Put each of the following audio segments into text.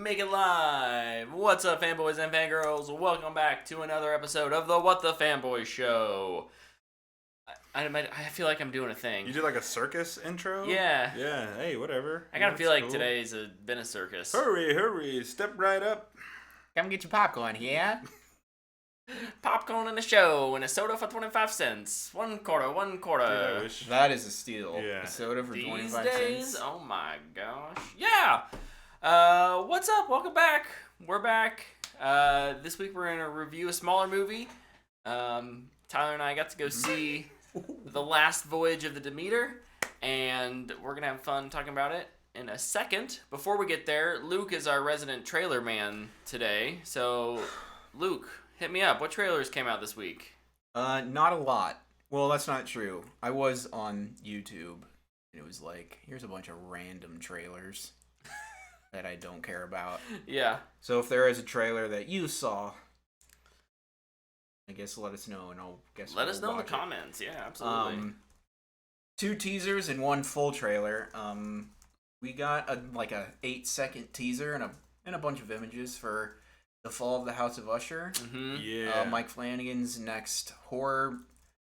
Make it live. What's up, fanboys and fangirls? Welcome back to another episode of the What the Fanboy Show. I feel like I'm doing a thing. You did like a circus intro? Yeah. Yeah, hey, whatever. I gotta feel like today's been a circus. Hurry, step right up. Come get your popcorn, yeah? Popcorn in the show and a soda for 25 cents. One quarter. Dude, I wish. That is a steal. Yeah. A soda for These 25 days, cents. oh my gosh. Yeah. What's up? Welcome back. We're back. This week we're gonna review a smaller movie. Tyler and I got to go see the last Voyage of the Demeter, and we're gonna have fun talking about it in a second. Before we get there, Luke is our resident trailer man today. So, Luke, hit me up. What trailers came out this week? Not a lot. Well, that's not true. I was on YouTube, and it was like, here's a bunch of random trailers that I don't care about. Yeah. So if there is a trailer that you saw, I guess let us know, and I'll guess Let us know in the watch it. comments. Yeah, absolutely. 2 teasers and 1 full trailer. We got a 8-second teaser and a bunch of images for The Fall of the House of Usher. Mm-hmm. Yeah. Mike Flanagan's next horror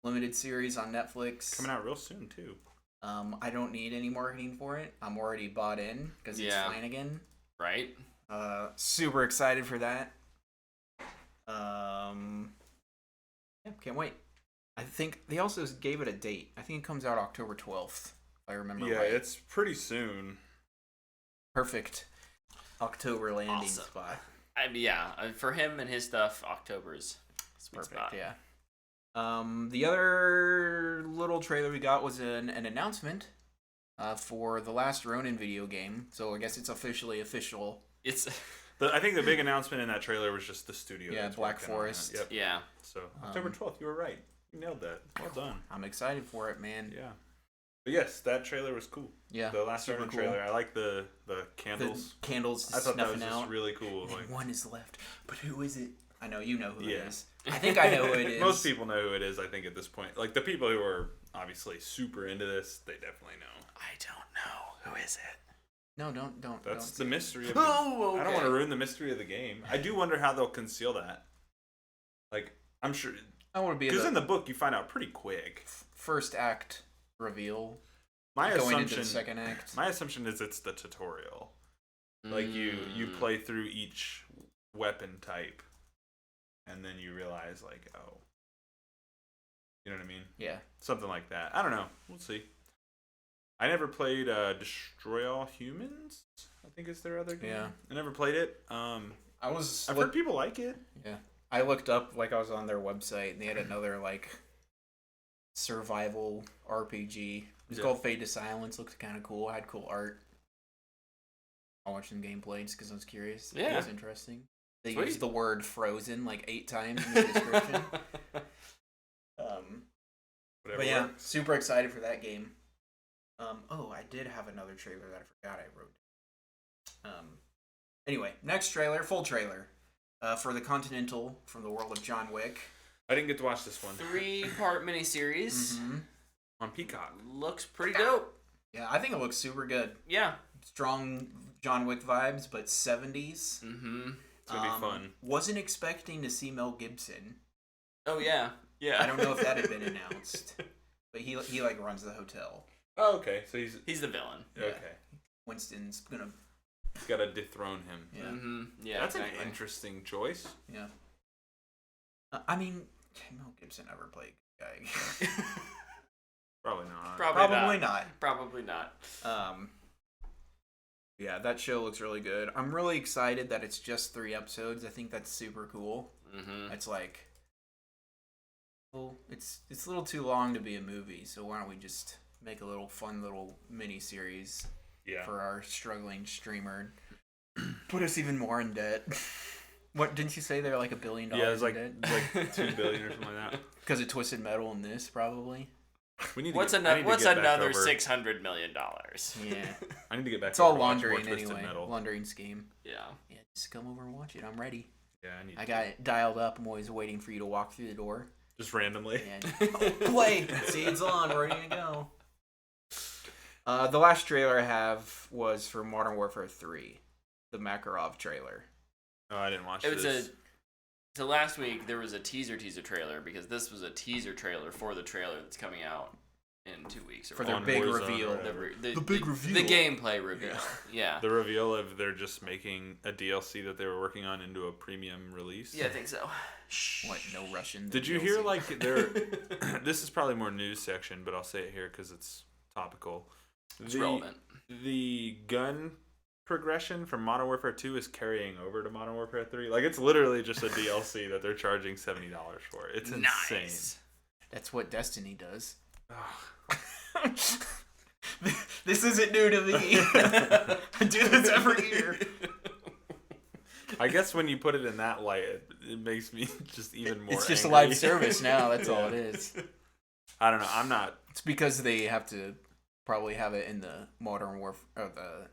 limited series on Netflix. Coming out real soon, too. I don't need any marketing for it. I'm already bought in because it's Flanagan. Right. Super excited for that. Yeah, can't wait. I think they also gave it a date. I think it comes out October 12th, if I remember right. Yeah, it's pretty soon. Perfect October landing Awesome. spot. For him and his stuff, October's sweet Perfect, spot. yeah. The other little trailer we got was an announcement for the last Ronin video game. So I guess it's officially official. It's I think the big announcement in that trailer was just the studio. Yeah, that's Black working on it. Forest. Yep. yeah. So October 12th, you were right. You nailed that. Well done. I'm excited for it, man. Yeah. But yes, that trailer was cool. Yeah. The last super Ronin cool. trailer. I like the candles. The candles I thought that was snuffing just out. really cool. And Like, one is left. But who is it? I know you know who Yeah. it is. I think I know who it is. most people know who it is, I think, at this point. Like, the people who are obviously super into this, they definitely know. I don't know. Who is it? No, don't. That's don't the mystery of the Oh, okay. I don't want to ruin the mystery of the game. I do wonder how they'll conceal that. Like, I'm sure... I want to be Because in the book, you find out pretty quick. first act reveal. My going assumption... into the second act. My assumption is it's the tutorial. Like, you Mm. play through each weapon type, and then you realize, like, oh... You know what I mean? Yeah. Something like that. I don't know. We'll see. I never played Destroy All Humans, I think is their other game. Yeah. I never played it. I've Heard people like it. Yeah. I looked up, I was on their website, and they had another, survival RPG. It was called Fade to Silence. Looked kind of cool. Had cool art. I watched some gameplay just because I was curious. Yeah. It was interesting. They Sweet. used the word frozen 8 times in the description. Whatever But yeah, works. super excited for that game. I did have another trailer that I forgot I wrote. Anyway, next trailer, full trailer, for the Continental from the world of John Wick. I didn't get to watch this one. 3-part miniseries. Mm-hmm. On Peacock. Looks pretty dope. Yeah, I think it looks super good. Yeah. Strong John Wick vibes, but 70s. Mm-hmm. It's going to be fun. Wasn't expecting to see Mel Gibson. Oh, yeah. Yeah. I don't know if that had been announced, but he runs the hotel. Oh, okay. So He's the villain. Yeah. okay. Winston's gonna. He's got to dethrone him. Yeah. Mm-hmm. Yeah. That's exactly. an interesting choice. Yeah. I mean, can Mel Gibson ever play a good guy? Probably not. Probably not. Probably not. Yeah, that show looks really good. I'm really excited that it's just 3 episodes. I think that's super cool. Mm-hmm. It's well, it's a little too long to be a movie, so why don't we just make a little fun little mini series for our struggling streamer? Put us even more in debt. What didn't you say they're $1 billion? Yeah, it's in debt? like $2 billion or something like that. Because of Twisted Metal and this, probably. We need to What's I need to what's get back another over- $600 million? Yeah. I need to get back. It's all over to watch more laundering Twisted anyway. Metal. Laundering scheme. Yeah. Yeah, just come over and watch it. I'm ready. Yeah, I need. I got it dialed up. I'm always waiting for you to walk through the door. Just randomly. And play. See, it's on. Ready to go. The last trailer I have was for Modern Warfare 3. the Makarov trailer. Oh, I didn't watch It was this. So last week there was a teaser trailer because this was a teaser trailer for the trailer that's coming out in 2 weeks. Or For their On big Warzone reveal. or The big reveal. The gameplay reveal. Yeah. The reveal of they're just making a DLC that they were working on into a premium release. Yeah, I think so. What? No Russian. Did you DLC? hear like there? This is probably more news section, but I'll say it here because it's topical. It's relevant. The gun progression from Modern Warfare 2 is carrying over to Modern Warfare 3. Like it's literally just a DLC that they're charging $70 for. It's insane. Nice. That's what Destiny does. This isn't new to me. I do this every year. I guess when you put it in that light, it makes me just even more. It's just angry. a live service now. That's all it is. I don't know. I'm not. It's because they have to probably have it in the Modern Warfare or the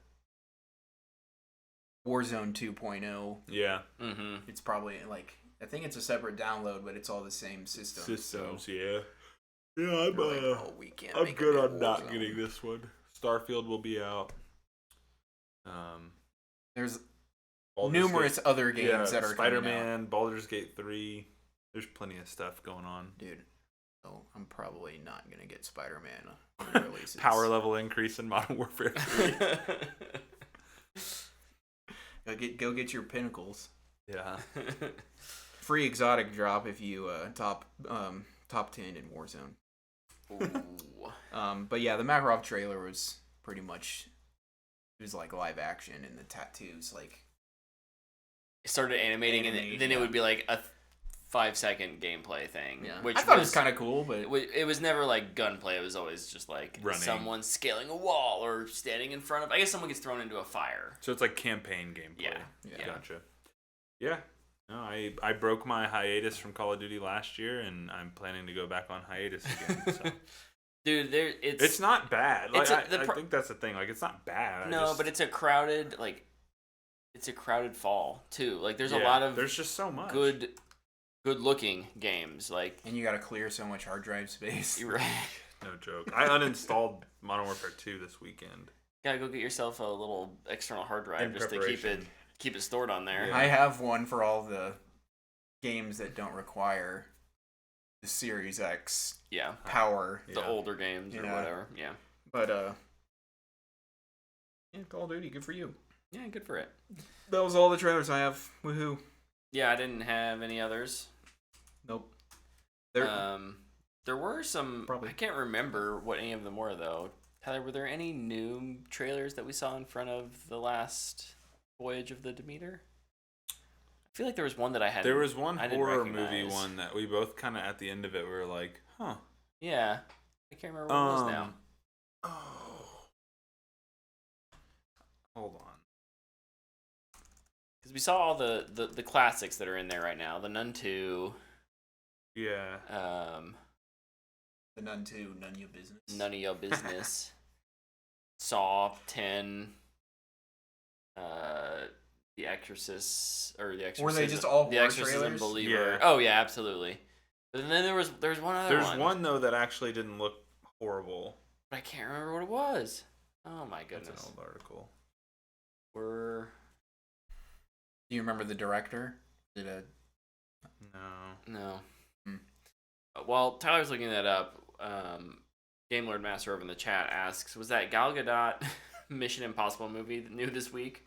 Warzone 2.0. Yeah. Mm-hmm. It's probably like I think it's a separate download, but it's all the same system. Systems, so yeah. Yeah, I'm like, oh, we can't I'm make good a on not Warzone. getting this one. Starfield will be out. There's Baldur's numerous Gate, other games that are Spider-Man, Baldur's Gate 3. There's plenty of stuff going on. Dude, oh, I'm probably not gonna get Spider-Man when it releases. Power level increase in Modern Warfare 3. Go get your pinnacles. Yeah. Free exotic drop if you top 10 in Warzone. Ooh. But yeah, the Makarov trailer was pretty much it was like live action, and the tattoos like It started animating, and then it yeah. would be like a 5-second gameplay thing. yeah. Which I thought it was kind of cool, but It was never like gunplay. It was always just like Running. someone scaling a wall or standing in front of. I guess someone gets thrown into a fire. So it's like campaign gameplay. Yeah. Gotcha. Yeah. No, I broke my hiatus from Call of Duty last year, and I'm planning to go back on hiatus again. So. Dude, It's not bad. Like, it's I think that's the thing. Like, it's not bad. but it's a crowded fall too. Like there's a lot of there's just so much good looking games. Like and you got to clear so much hard drive space. you're right. No joke. I uninstalled Modern Warfare 2 this weekend. Gotta go get yourself a little external hard drive In just to preparation. keep it stored on there. Yeah. I have one for all the games that don't require the Series X Yeah. power. The older games or Yeah. whatever. Yeah. But yeah, Call of Duty, good for you. Yeah, good for it. That was all the trailers I have. Woohoo. Yeah, I didn't have any others. Nope. There were some. Probably. I can't remember what any of them were though. Tyler, were there any new trailers that we saw in front of the last Voyage of the Demeter? I feel like there was one that I had. There was one I didn't horror movie recognize. one that we both kind of at the end of it were like, huh. Yeah, I can't remember what it was now. Oh. Hold on. Because we saw all the classics that are in there right now. The Nun 2. Yeah. The Nun 2, None Your Business. None of Your Business. Saw 10. The Exorcist, or The Exorcist. Were they just all The horror Exorcism trailers? Believer. Yeah. Oh yeah, absolutely. But then there was one other There's one. one though that actually didn't look horrible. But I can't remember what it was. Oh my That's goodness. an old article. We're Do you remember the director? Did a no. Hmm. While Tyler's looking that up, Game Lord Master over in the chat asks, was that Gal Gadot Mission Impossible movie new this week?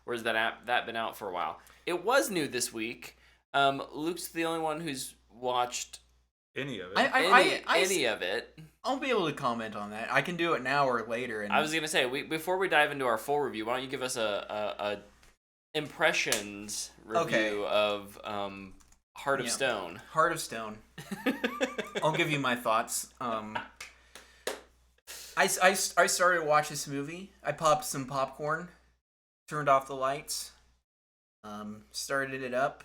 Or has that been out for a while? It was new this week. Luke's the only one who's watched Any of it. any of it. I'll be able to comment on that. I can do it now or later. And I was gonna say before we dive into our full review, why don't you give us a impressions review of Heart of Stone? Heart of Stone. I'll give you my thoughts. I started to watch this movie. I popped some popcorn, turned off the lights, started it up,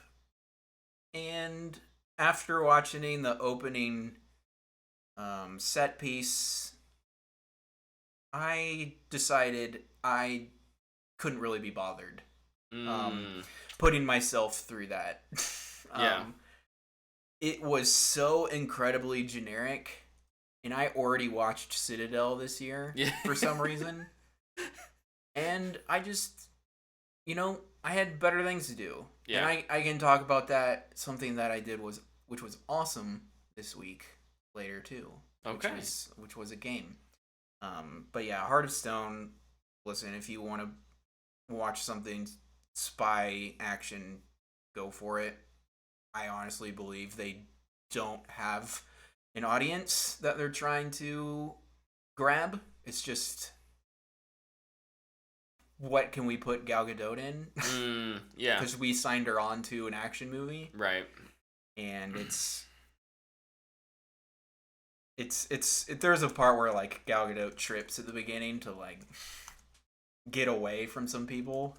and after watching the opening set piece, I decided I couldn't really be bothered putting myself through that. Yeah. It was so incredibly generic, and I already watched Citadel this year for some reason. And I just I had better things to do. Yeah. And I can talk about that. Something that I did which was awesome this week later too. Okay. Which was a game. But yeah, Heart of Stone. Listen, if you want to watch something spy action, go for it. I honestly believe they don't have an audience that they're trying to grab. It's just, what can we put Gal Gadot in? Yeah. Because we signed her on to an action movie. Right. And there's a part where like Gal Gadot trips at the beginning to like get away from some people,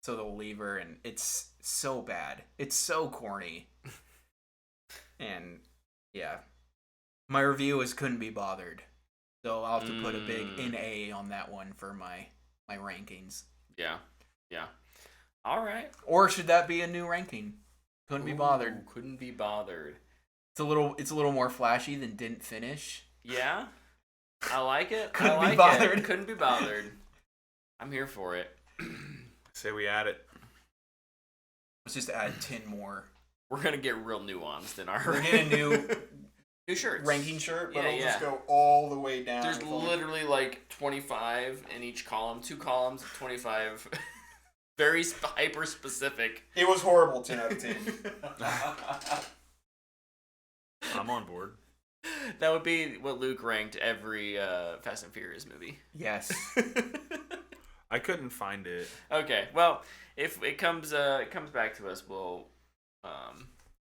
so they'll leave her, and it's so bad. It's so corny. And yeah, my review is couldn't be bothered. So I'll have to put a big NA on that one for my rankings. Yeah. All right. Or should that be a new ranking? Couldn't be bothered. Couldn't be bothered. It's a little more flashy than didn't finish. Yeah. I like it. Couldn't be bothered. Couldn't be bothered. I'm here for it. Say we add it. Let's just add 10 more. We're gonna get real nuanced in our. We're getting new shirts. Ranking shirt, but Yeah, it'll just go all the way down. There's literally like 25 in each column. 2 columns of 25. Very hyper specific. It was horrible. 10 out of 10. I'm on board. That would be what Luke ranked every Fast and Furious movie. Yes. I couldn't find it. Okay, well, if it comes back to us, we'll.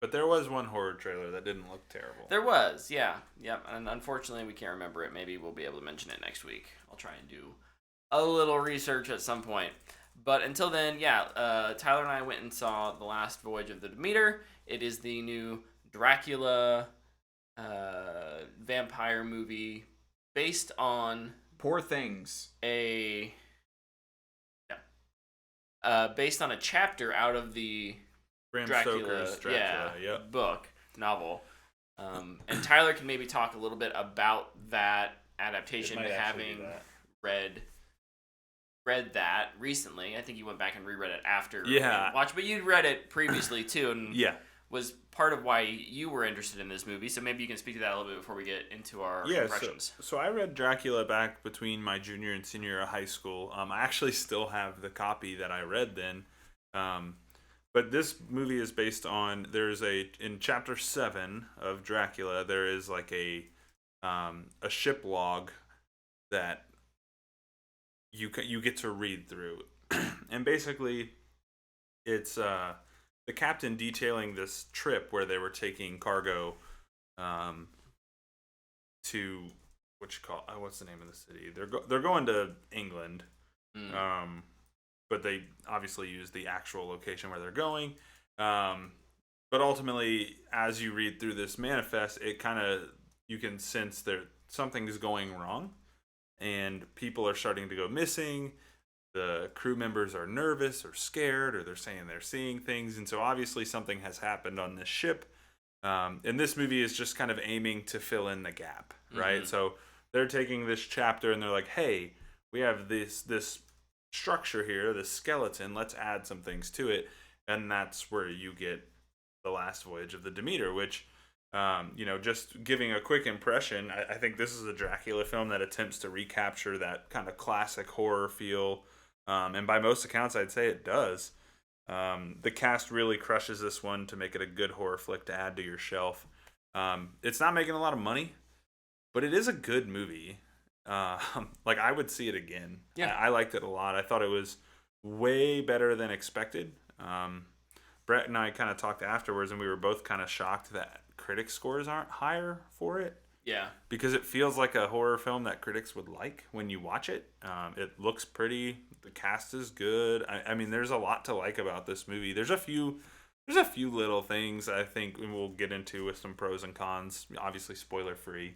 But there was one horror trailer that didn't look terrible. There was, yeah, yep. And unfortunately, we can't remember it. Maybe we'll be able to mention it next week. I'll try and do a little research at some point. But until then, yeah, Tyler and I went and saw The Last Voyage of the Demeter. It is the new Dracula vampire movie based on Poor Things. based on a chapter out of the Bram Dracula, Stoker's Dracula, book, novel. And Tyler can maybe talk a little bit about that adaptation, having read that recently. I think you went back and reread it after watch, but you'd read it previously too, and was part of why you were interested in this movie. So maybe you can speak to that a little bit before we get into our impressions. So I read Dracula back between my junior and senior year of high school. I actually still have the copy that I read then. But this movie is based on, in chapter 7 of Dracula, there is like a ship log that you get to read through. And basically it's the captain detailing this trip where they were taking cargo to what's the name of the city? They're going to England. But they obviously use the actual location where they're going. But ultimately, as you read through this manifest, you can sense that something is going wrong, and people are starting to go missing. The crew members are nervous or scared, or they're saying they're seeing things, and so obviously something has happened on this ship. And this movie is just kind of aiming to fill in the gap, right? So they're taking this chapter and they're like, "Hey, we have this structure here, this skeleton, let's add some things to it," and that's where you get The Last Voyage of the Demeter, which just giving a quick impression, I think this is a Dracula film that attempts to recapture that kind of classic horror feel, and by most accounts I'd say it does. The cast really crushes this one to make it a good horror flick to add to your shelf. It's not making a lot of money, but it is a good movie. I would see it again. Yeah, I liked it a lot. I thought it was way better than expected. Brett and I kind of talked afterwards, and we were both kind of shocked that critic scores aren't higher for it. Yeah, because it feels like a horror film that critics would like when you watch it. It looks pretty. The cast is good. I mean, there's a lot to like about this movie. There's a few little things I think we'll get into with some pros and cons. Obviously, spoiler free.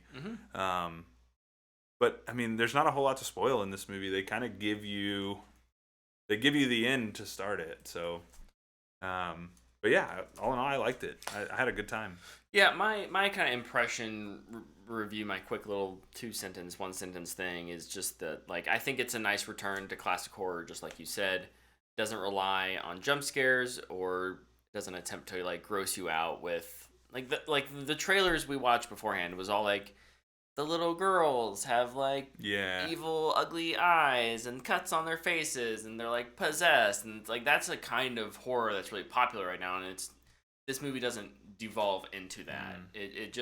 But I mean, there's not a whole lot to spoil in this movie. They kind of give you the end to start it. So, but yeah, all in all, I liked it. I had a good time. Yeah, my kind of impression review, my quick little 1 sentence thing is just that, like, I think it's a nice return to classic horror, just like you said. doesn't rely on jump scares or doesn't attempt to like gross you out with the trailers we watched beforehand was all like the little girls have like evil ugly eyes and cuts on their faces and they're like possessed, and like that's a kind of horror that's really popular right now, and this movie doesn't devolve into that. It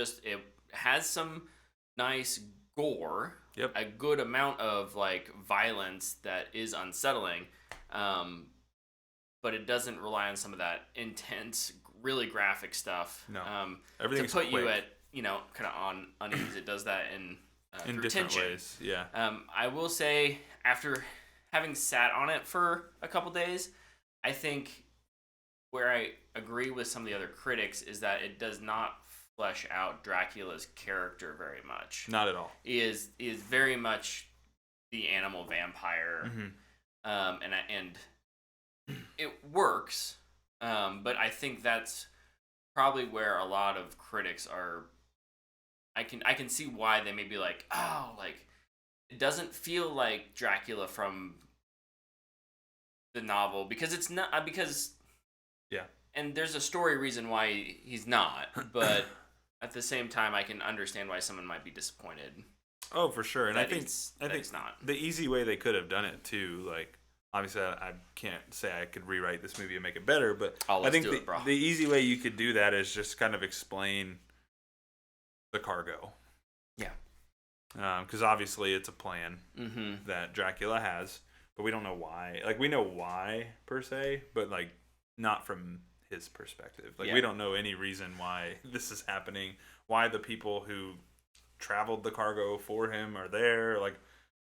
has some nice gore, a good amount of like violence that is unsettling, but it doesn't rely on some of that intense, really graphic stuff. No, everything's to put quick. You at kind of on unease. It does that in different tension. ways. Yeah. I will say, after having sat on it for a couple days, I think where I agree with some of the other critics is that it does not flesh out Dracula's character very much. Not at all. He is very much the animal vampire, and it works. But I think that's probably where a lot of critics are. I can see why they may be like, oh, like it doesn't feel like Dracula from the novel because it's not because and there's a story reason why he's not, but at the same time I can understand why someone might be disappointed. Oh, for sure. And I think it's not the easy way they could have done it too, like obviously I can't say I could rewrite this movie and make it better, but I think the easy way you could do that is just kind of explain the cargo. Yeah. Because obviously it's a plan that Dracula has, but we don't know why. Like, we know why, per se, but, like, not from his perspective. Like, we don't know any reason why this is happening, why the people who traveled the cargo for him are there. Like,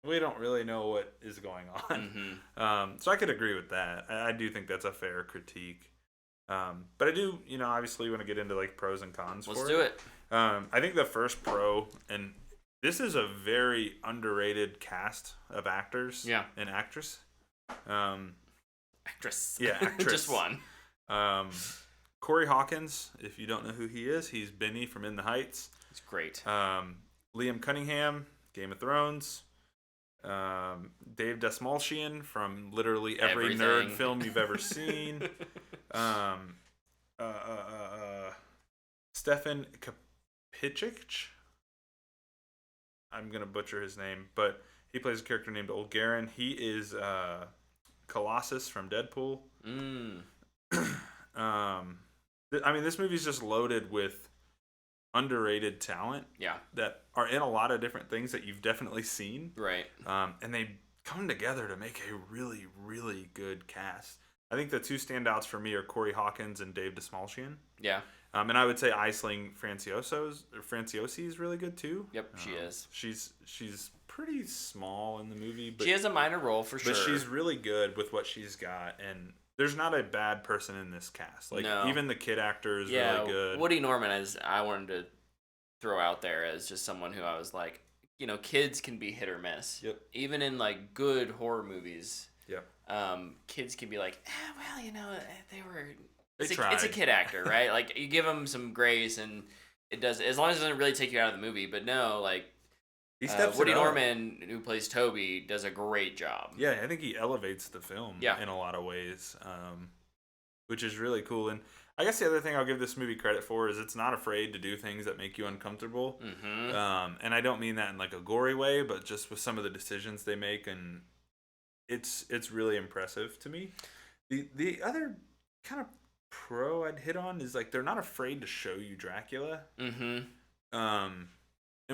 we don't really know what is going on. So I could agree with that. I do think that's a fair critique. But I do, obviously want to get into, like, pros and cons Let's do it. I think the first pro, and this is a very underrated cast of actors and actress. Actress. Yeah, actress. Just one. Corey Hawkins, if you don't know who he is, he's Benny from In the Heights. He's great. Liam Cunningham, Game of Thrones. Dave Dastmalchian from literally every nerd film you've ever seen. Stefan Kapicic. I'm gonna butcher his name, but he plays a character named Old Garen. He is Colossus from Deadpool. I mean, this movie's just loaded with underrated talent. Yeah. That are in a lot of different things that you've definitely seen. Right. And they come together to make a really, really good cast. I think the two standouts for me are Corey Hawkins and Dave Dastmalchian. Yeah. And I would say Aisling Franciosi is really good too. Yep, she is. She's pretty small in the movie, but she has a minor role for sure. But she's really good with what she's got, and there's not a bad person in this cast. Like even the kid actor is really good. Woody Norman I wanted to throw out there as just someone who I was like, kids can be hit or miss. Yep. Even in like good horror movies. Yep. Kids can be like, they were. It's a kid actor, right? Like, you give him some grace, and it does, as long as it doesn't really take you out of the movie. But no, like, Woody Norman, who plays Toby, does a great job. Yeah, I think he elevates the film in a lot of ways, which is really cool. And I guess the other thing I'll give this movie credit for is it's not afraid to do things that make you uncomfortable. And I don't mean that in like a gory way, but just with some of the decisions they make, and it's really impressive to me. The other kind of pro I'd hit on is like they're not afraid to show you Dracula. And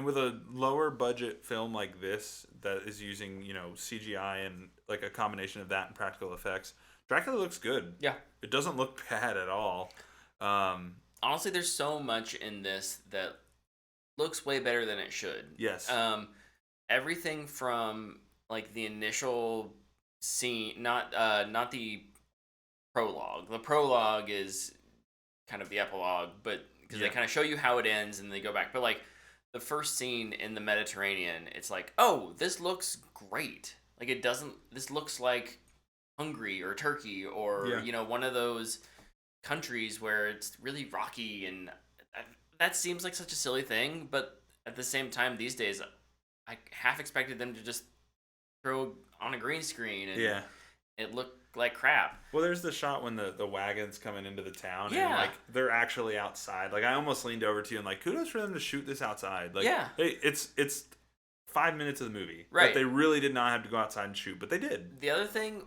with a lower budget film like this that is using CGI and like a combination of that and practical effects, Dracula looks good. Yeah, it doesn't look bad at all. Honestly, there's so much in this that looks way better than it should. Yes. Everything from like the initial scene, not the prologue. The prologue is kind of the epilogue, but because they kind of show you how it ends and they go back. But like the first scene in the Mediterranean, it's like, oh, this looks great. Like this looks like Hungary or Turkey or one of those countries where it's really rocky, and that seems like such a silly thing. But at the same time, these days, I half expected them to just throw on a green screen and it looked like crap. Well, there's the shot when the wagon's coming into the town, Yeah. and like they're actually outside. Like I almost leaned over to you and like, kudos for them to shoot this outside. Like, yeah, it's 5 minutes of the movie right. that they really did not have to go outside and shoot, but they did. The other thing,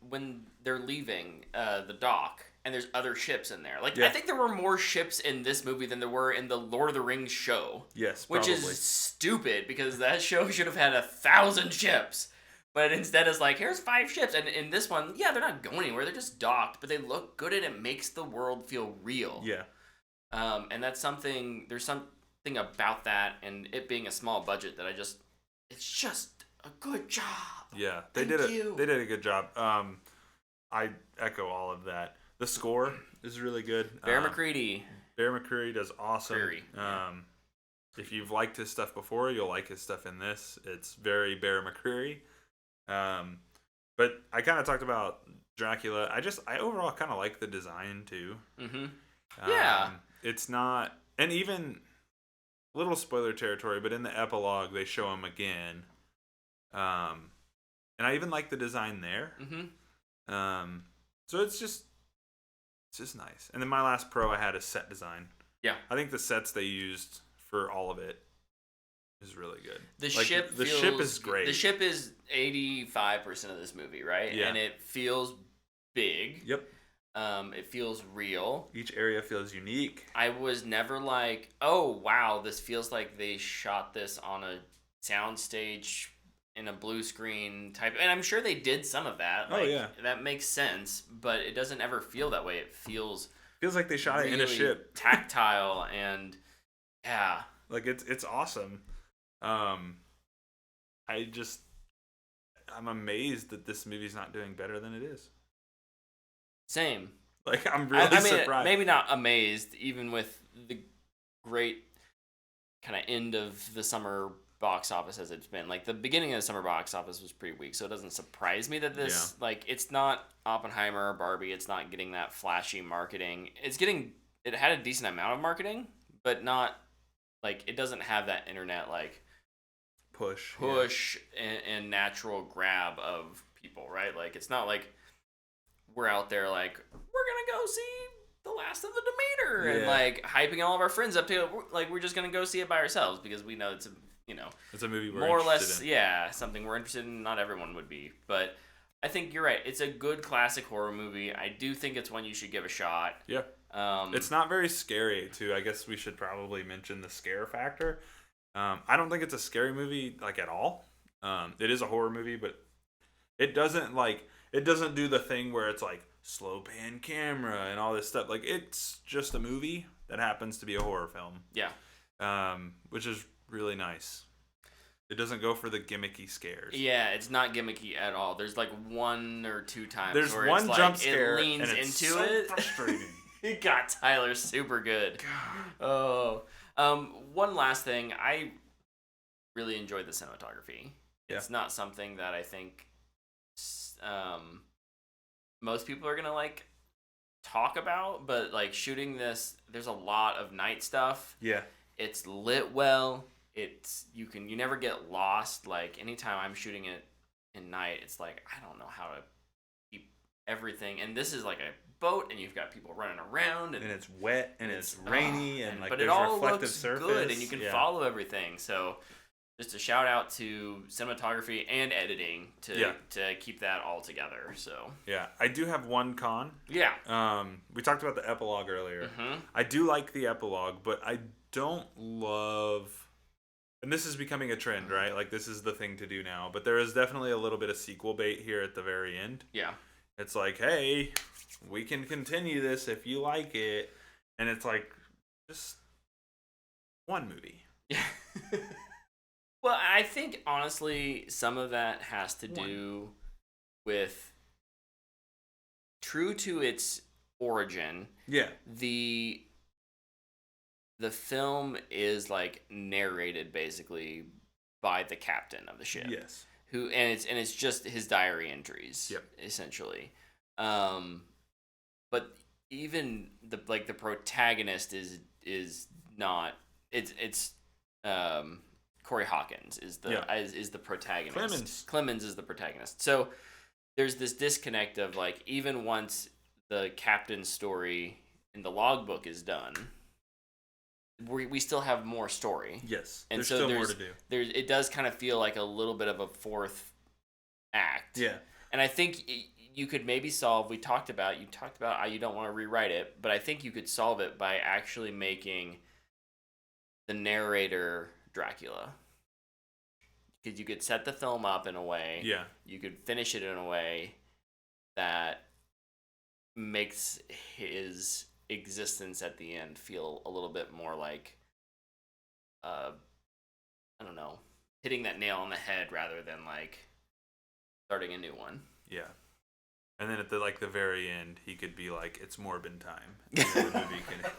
when they're leaving the dock. And there's other ships in there. Like I think there were more ships in this movie than there were in the Lord of the Rings show. Yes, probably. Which is stupid because that show should have had 1,000 ships. But instead it's like, here's 5 ships. And in this one, yeah, they're not going anywhere. They're just docked. But they look good and it makes the world feel real. Yeah. And that's something, there's something about that and it being a small budget that it's just a good job. Yeah, they did a good job. I echo all of that. The score is really good. Bear McCready. Bear McCready does awesome. Very, if you've liked his stuff before, you'll like his stuff in this. It's very Bear McCreary. But I kind of talked about Dracula. I overall kind of like the design too. Mm-hmm. Yeah. It's not, and even little spoiler territory, but in the epilogue they show him again. And I even like the design there. Mm-hmm. So it's just nice. And then my last pro I had is set design. Yeah. I think the sets they used for all of it is really good. The ship is great. The ship is 85% of this movie, right? Yeah. And it feels big. Yep. It feels real. Each area feels unique. I was never like, oh wow, this feels like they shot this on a soundstage in a blue screen type, and I'm sure they did some of that. Like, that makes sense, but it doesn't ever feel that way. It feels like they shot really it in a ship, tactile, and yeah, like it's awesome. I'm amazed that this movie's not doing better than it is. Same. Like I'm really surprised. Maybe not amazed, even with the great kind of end of the summer box office as it's been. Like the beginning of the summer box office was pretty weak, so it doesn't surprise me that this like it's not Oppenheimer or Barbie. It's not getting that flashy marketing. It had a decent amount of marketing, but not like it doesn't have that internet like push and natural grab of people, right? Like it's not like we're out there like we're gonna go see The Last of the Demeter and like hyping all of our friends up to like we're just gonna go see it by ourselves because we know it's a movie we're more or less in. Something we're interested in. Not everyone would be, but I think you're right. It's a good classic horror movie. I do think it's one you should give a shot. Yeah. It's not very scary too. I guess we should probably mention the scare factor. I don't think it's a scary movie like at all. It is a horror movie, but it doesn't do the thing where it's like slow pan camera and all this stuff. Like it's just a movie that happens to be a horror film. Yeah. Which is really nice. It doesn't go for the gimmicky scares. Yeah, it's not gimmicky at all. There's like 1 or 2 times there's where one it's jump like scare it leans and it's into so it. Frustrating. It got Tyler super good. God. Oh. One last thing. I really enjoyed the cinematography. Yeah. It's not something that I think most people are gonna like talk about, but like shooting this, there's a lot of night stuff. Yeah. It's lit well. You never get lost. Like anytime I'm shooting it in night, it's like I don't know how to keep everything. And this is like a boat, and you've got people running around, and it's wet, and it's rainy, and like but there's it all reflective looks surface. good, and you can follow everything. So just a shout out to cinematography and editing to keep that all together. So yeah, I do have one con. Yeah. We talked about the epilogue earlier. Mm-hmm. I do like the epilogue, but I don't love. And this is becoming a trend, right? Like this is the thing to do now. But there is definitely a little bit of sequel bait here at the very end. Yeah. It's like, hey, we can continue this if you like it, and it's like just one movie. Yeah. Well, I think honestly, some of that has to do with true to its origin. Yeah. The film is like narrated basically by the captain of the ship. Yes. It's just his diary entries. Yep. Essentially. But even the protagonist is not it's Corey Hawkins is the protagonist. Clemens is the protagonist. So there's this disconnect of like even once the captain's story in the logbook is done, we still have more story. Yes, and there's so still more to do. It does kind of feel like a little bit of a fourth act. Yeah, and I think you could maybe solve. You talked about how you don't want to rewrite it, but I think you could solve it by actually making the narrator Dracula. Because you could set the film up in a way. Yeah. You could finish it in a way that makes his existence at the end feel a little bit more like, I don't know, hitting that nail on the head rather than like starting a new one. Yeah. And then at the very end, he could be like, "It's Morbin time." You know, the movie can...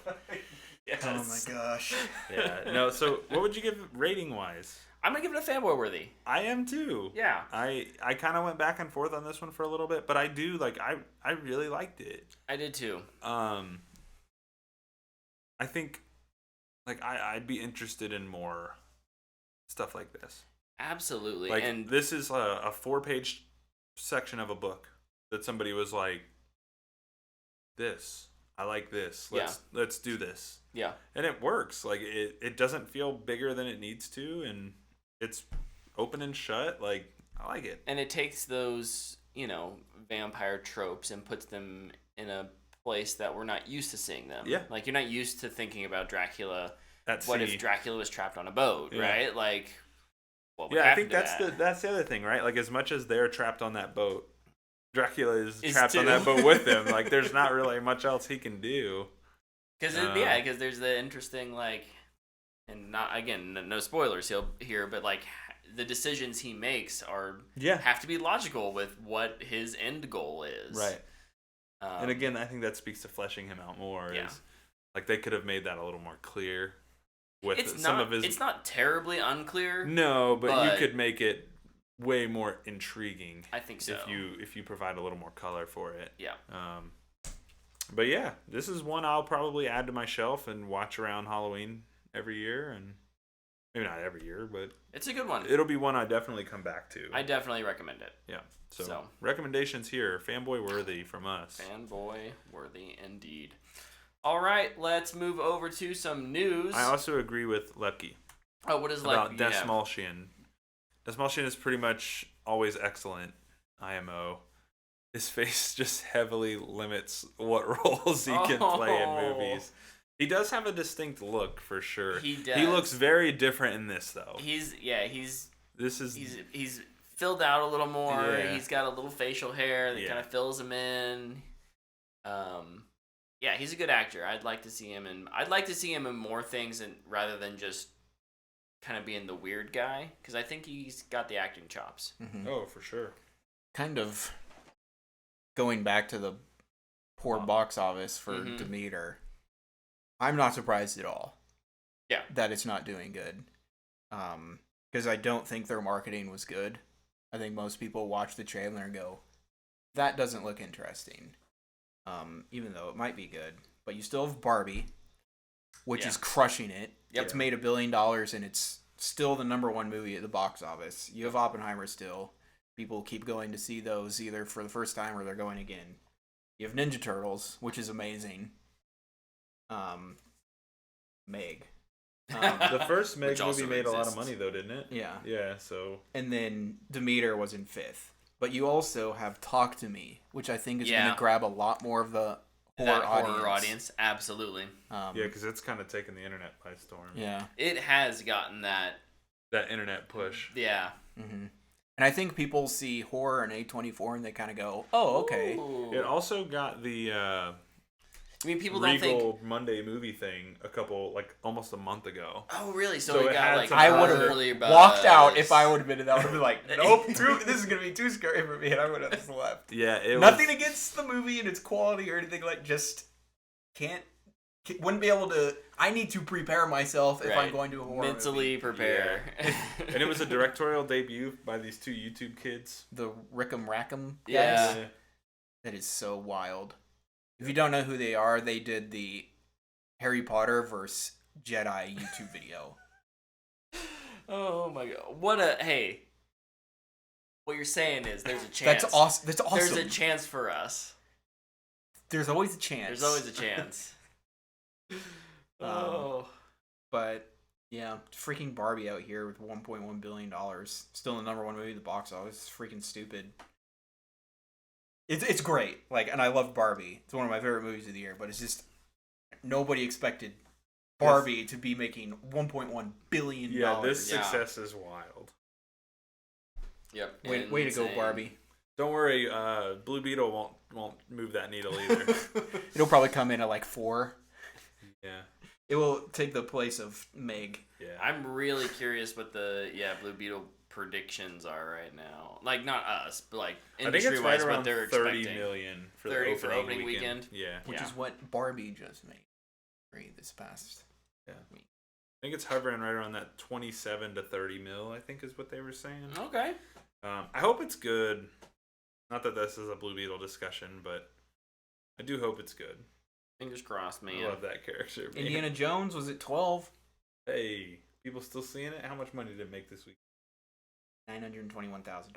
Yes. Oh my gosh. Yeah. No. So, what would you give rating wise? I'm gonna give it a fanboy worthy. I am too. Yeah. I kind of went back and forth on this one for a little bit, but I do I really liked it. I did too. I think I'd be interested in more stuff like this. Absolutely. Like, and this is a 4-page section of a book that somebody was like, "This, I like this. Let's do this." Yeah. And it works. Like, it doesn't feel bigger than it needs to, and it's open and shut. Like, I like it. And it takes those, vampire tropes and puts them in a place that we're not used to seeing them. Yeah. Like, you're not used to thinking about Dracula. What if Dracula was trapped on a boat, Yeah. right? Like, what would Yeah, I happen think to that's the other thing, right? Like, as much as they're trapped on that boat, Dracula is trapped too. on that boat with them. Like, there's not really much else he can do. Because there's the interesting, like, and not, again, no spoilers here, but, like, the decisions he makes have to be logical with what his end goal is. Right. And again, I think that speaks to fleshing him out more. Yeah. Like, they could have made that a little more clear with It's not terribly unclear. No, but you could make it way more intriguing. I think so. If you provide a little more color for it. Yeah. But yeah, this is one I'll probably add to my shelf and watch around Halloween every year, and maybe not every year, but it's a good one. It'll be one I definitely come back to. I definitely recommend it. Yeah. So recommendations here, fanboy worthy from us. Fanboy worthy indeed. All right, let's move over to some news. I also agree with Lepke. Oh, what is Lepke? About Desmalchian. Desmalchian is pretty much always excellent. IMO. His face just heavily limits what roles he can play in movies. He does have a distinct look for sure. He does. He looks very different in this though. He's filled out a little more. Yeah. He's got a little facial hair that kind of fills him in. Yeah, he's a good actor. I'd like to see him in more things rather than just kind of being the weird guy, because I think he's got the acting chops. Mm-hmm. Oh, for sure. Kind of going back to the poor box office for Demeter, I'm not surprised at all. Yeah, that it's not doing good. Because I don't think their marketing was good. I think most people watch the trailer and go, "That doesn't look interesting." Even though it might be good, but you still have Barbie, which is crushing it. Yep. It's made $1 billion and it's still the #1 movie at the box office. You have Oppenheimer still. People keep going to see those either for the first time or they're going again. You have Ninja Turtles, which is amazing. Meg. The first Meg movie made exists. a lot of money though, didn't it? Yeah. Yeah, so. And then Demeter was in 5th. But you also have Talk to Me, which I think is going to grab a lot more of the horror audience. Absolutely. Yeah, because it's kind of taken the internet by storm. Yeah. It has gotten that internet push. Yeah. Mm-hmm. And I think people see horror and A24 and they kind of go, "Oh, okay." Ooh. It also got the people Regal don't think Monday movie thing almost a month ago. Oh, really? So it it got like I would have early walked out if I would have been in that. I would have been like, "Nope, this is gonna be too scary for me," and I would have just left. Yeah, nothing against the movie and its quality or anything, just wouldn't be able to. I need to prepare myself if I'm going to a horror mentally movie. prepare. Yeah. And it was a directorial debut by these 2 YouTube kids, the Rickham Rackham guys. Yeah. That is so wild. If you don't know who they are, they did the Harry Potter vs. Jedi YouTube video. Oh my god! What you're saying is there's a chance. That's awesome. That's awesome. There's a chance for us. There's always a chance. There's always a chance. But yeah, freaking Barbie out here with $1.1 billion, still the number one movie at the box office. It's freaking stupid. It's great. Like, and I love Barbie. It's one of my favorite movies of the year. But it's just nobody expected Barbie to be making $1.1 billion. Yeah, this success is wild. Yep. Way to go, Barbie. Don't worry, Blue Beetle won't move that needle either. It'll probably come in at like 4. Yeah. It will take the place of Meg. Yeah. I'm really curious what the Blue Beetle predictions are right now. Like, not us, but like industry-wise, what they're expecting. 30 million for 30 the for opening weekend. Yeah. Which is what Barbie just made this past week. I think it's hovering right around that 27 to 30 mil, I think is what they were saying. Okay. I hope it's good. Not that this is a Blue Beetle discussion, but I do hope it's good. Fingers crossed, man. I love that character. Man. Indiana Jones was at 12. Hey, people still seeing it? How much money did it make this week? $921,000.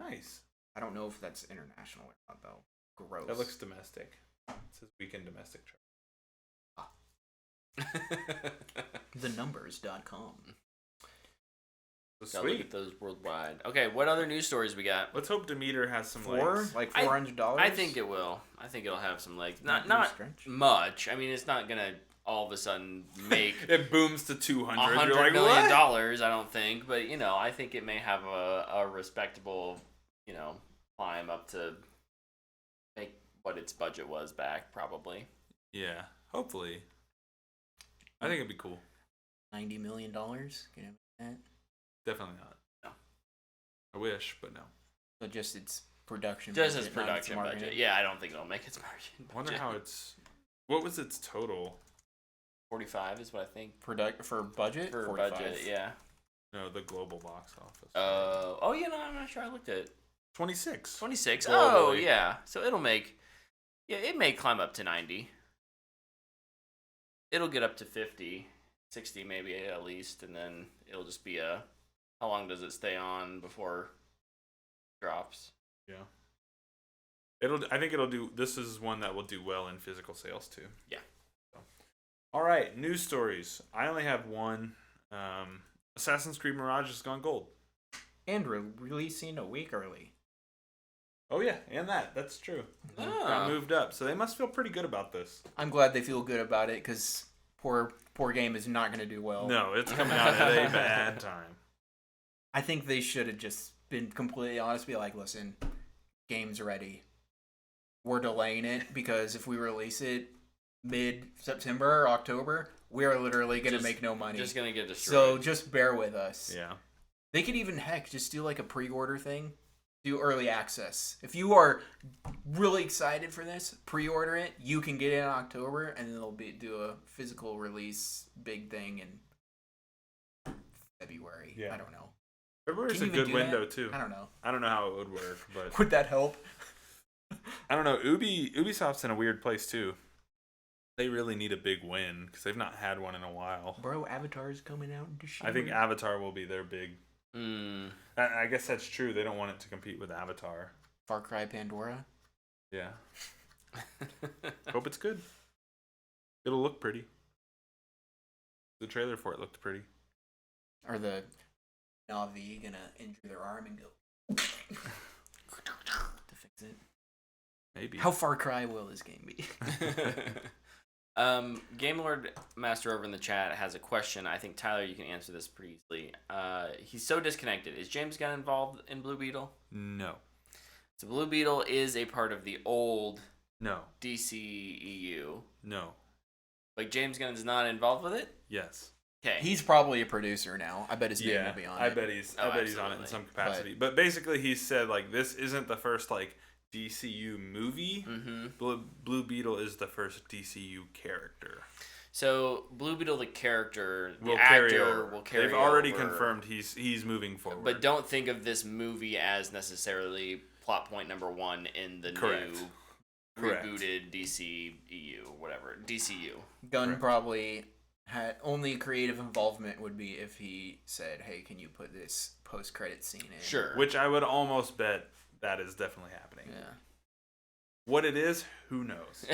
Nice. I don't know if that's international or not, though. Gross. That looks domestic. It says weekend domestic chart. TheNumbers.com. Gotta look at those worldwide. Okay, what other news stories we got? Let's hope Demeter has some legs. Like $400? I think it will. I think it'll have some legs. Not much. I mean, it's not gonna all of a sudden make it booms to 200. $100 million. I don't think, but I think it may have a respectable, climb up to make what its budget was back, probably. Yeah, hopefully. I think it'd be cool. $90 million? Can you imagine that? Definitely not. No. I wish, but no. So just its production budget. Just its production budget. Yeah, I don't think it'll make its margin budget. I wonder how it's... What was its total? 45 is what I think. For budget? For 45. budget, yeah. No, the global box office. I'm not sure I looked at it. 26. 26. Globally. Oh, yeah. So it'll make... Yeah, it may climb up to 90. It'll get up to 50, 60 maybe at least, and then it'll just be a... How long does it stay on before it drops? Yeah. I think it'll do... This is one that will do well in physical sales, too. Yeah. So. All right, news stories. I only have one. Assassin's Creed Mirage has gone gold. And releasing a week early. Oh, yeah, and that's true. Oh. Got moved up, so they must feel pretty good about this. I'm glad they feel good about it, because poor game is not going to do well. No, it's coming out at a bad time. I think they should have just been completely honest, be like, listen, game's ready. We're delaying it, because if we release it mid-September or October, we are literally going to make no money. Just going to get destroyed. So just bear with us. Yeah. They could even, just do like a pre-order thing. Do early access. If you are really excited for this, pre-order it. You can get it in October, and then they'll do a physical release big thing in February. Yeah. I don't know. February's a good window, too. I don't know. I don't know how it would work, but... Would that help? I don't know. Ubisoft's in a weird place, too. They really need a big win, because they've not had one in a while. Bro, Avatar's coming out in December. I think Avatar will be their big... I guess that's true. They don't want it to compete with Avatar. Far Cry Pandora? Yeah. Hope it's good. It'll look pretty. The trailer for it looked pretty. Are the Na'vi gonna injure their arm and go to fix it? Maybe. How Far Cry will this game be? Game Lord Master over in the chat has a question. I think, Tyler, you can answer this pretty easily. He's so disconnected. Is James Gunn involved in Blue Beetle? No. So Blue Beetle is a part of the old DCEU. No. Like, James Gunn is not involved with it? Yes. Okay. He's probably a producer now. I bet his name will be on it. I bet he's on it in some capacity. But basically, he said, like, this isn't the first, like, DCU movie. Mm-hmm. Blue Beetle is the first DCU character. So Blue Beetle, the character, the will actor, carry will carry. They've already over. confirmed he's moving forward. But don't think of this movie as necessarily plot point number one in the new rebooted DCEU, whatever DCU. Gunn probably only creative involvement would be if he said, "Hey, can you put this post-credit scene in?" Sure. Which I would almost bet that is definitely happening. Yeah. What it is, who knows?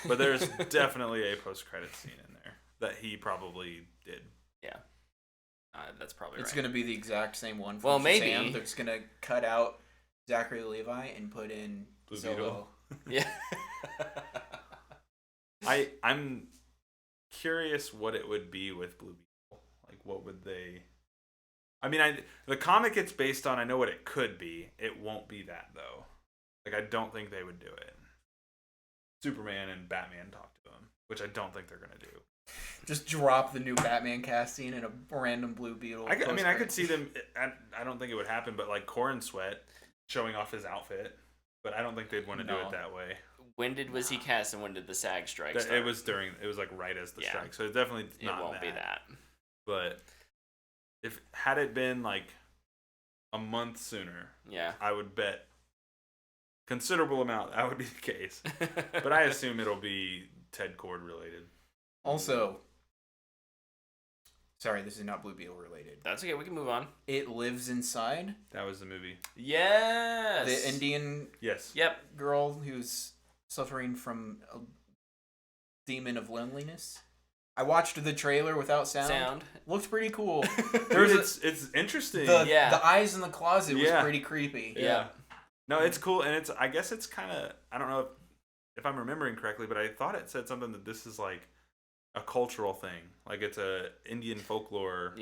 But there's definitely a post-credit scene in there that he probably did. Yeah. That's probably It's right. going to be the exact same one from Well, Shazam. maybe. They're just going to cut out Zachary Levi and put in Blue Zolo. Beetle. Yeah. I'm curious what it would be with Blue Beetle. Like, what would they... I mean, the comic it's based on, I know what it could be. It won't be that, though. Like, I don't think they would do it. Superman and Batman talk to him, which I don't think they're going to do. Just drop the new Batman casting in a random Blue Beetle. I could see them... I don't think it would happen, but, like, Corn Sweat showing off his outfit. But I don't think they'd want to do it that way. When was he cast and when did the SAG strike start? It was like right as the strike, so it's definitely not. It won't be that. But had it been like a month sooner, I would bet considerable amount that would be the case. But I assume it'll be Ted Kord related. Also, sorry, this is not Blue Beetle related. That's okay. We can move on. It Lives Inside. That was the movie. Yes. The Indian girl who's suffering from a demon of loneliness. I watched the trailer without sound. Looked pretty cool. It's interesting. The eyes in the closet was pretty creepy. Yeah. No, it's cool, and I guess it's kind of, I don't know if I'm remembering correctly, but I thought it said something that this is like a cultural thing, like it's a Indian folklore,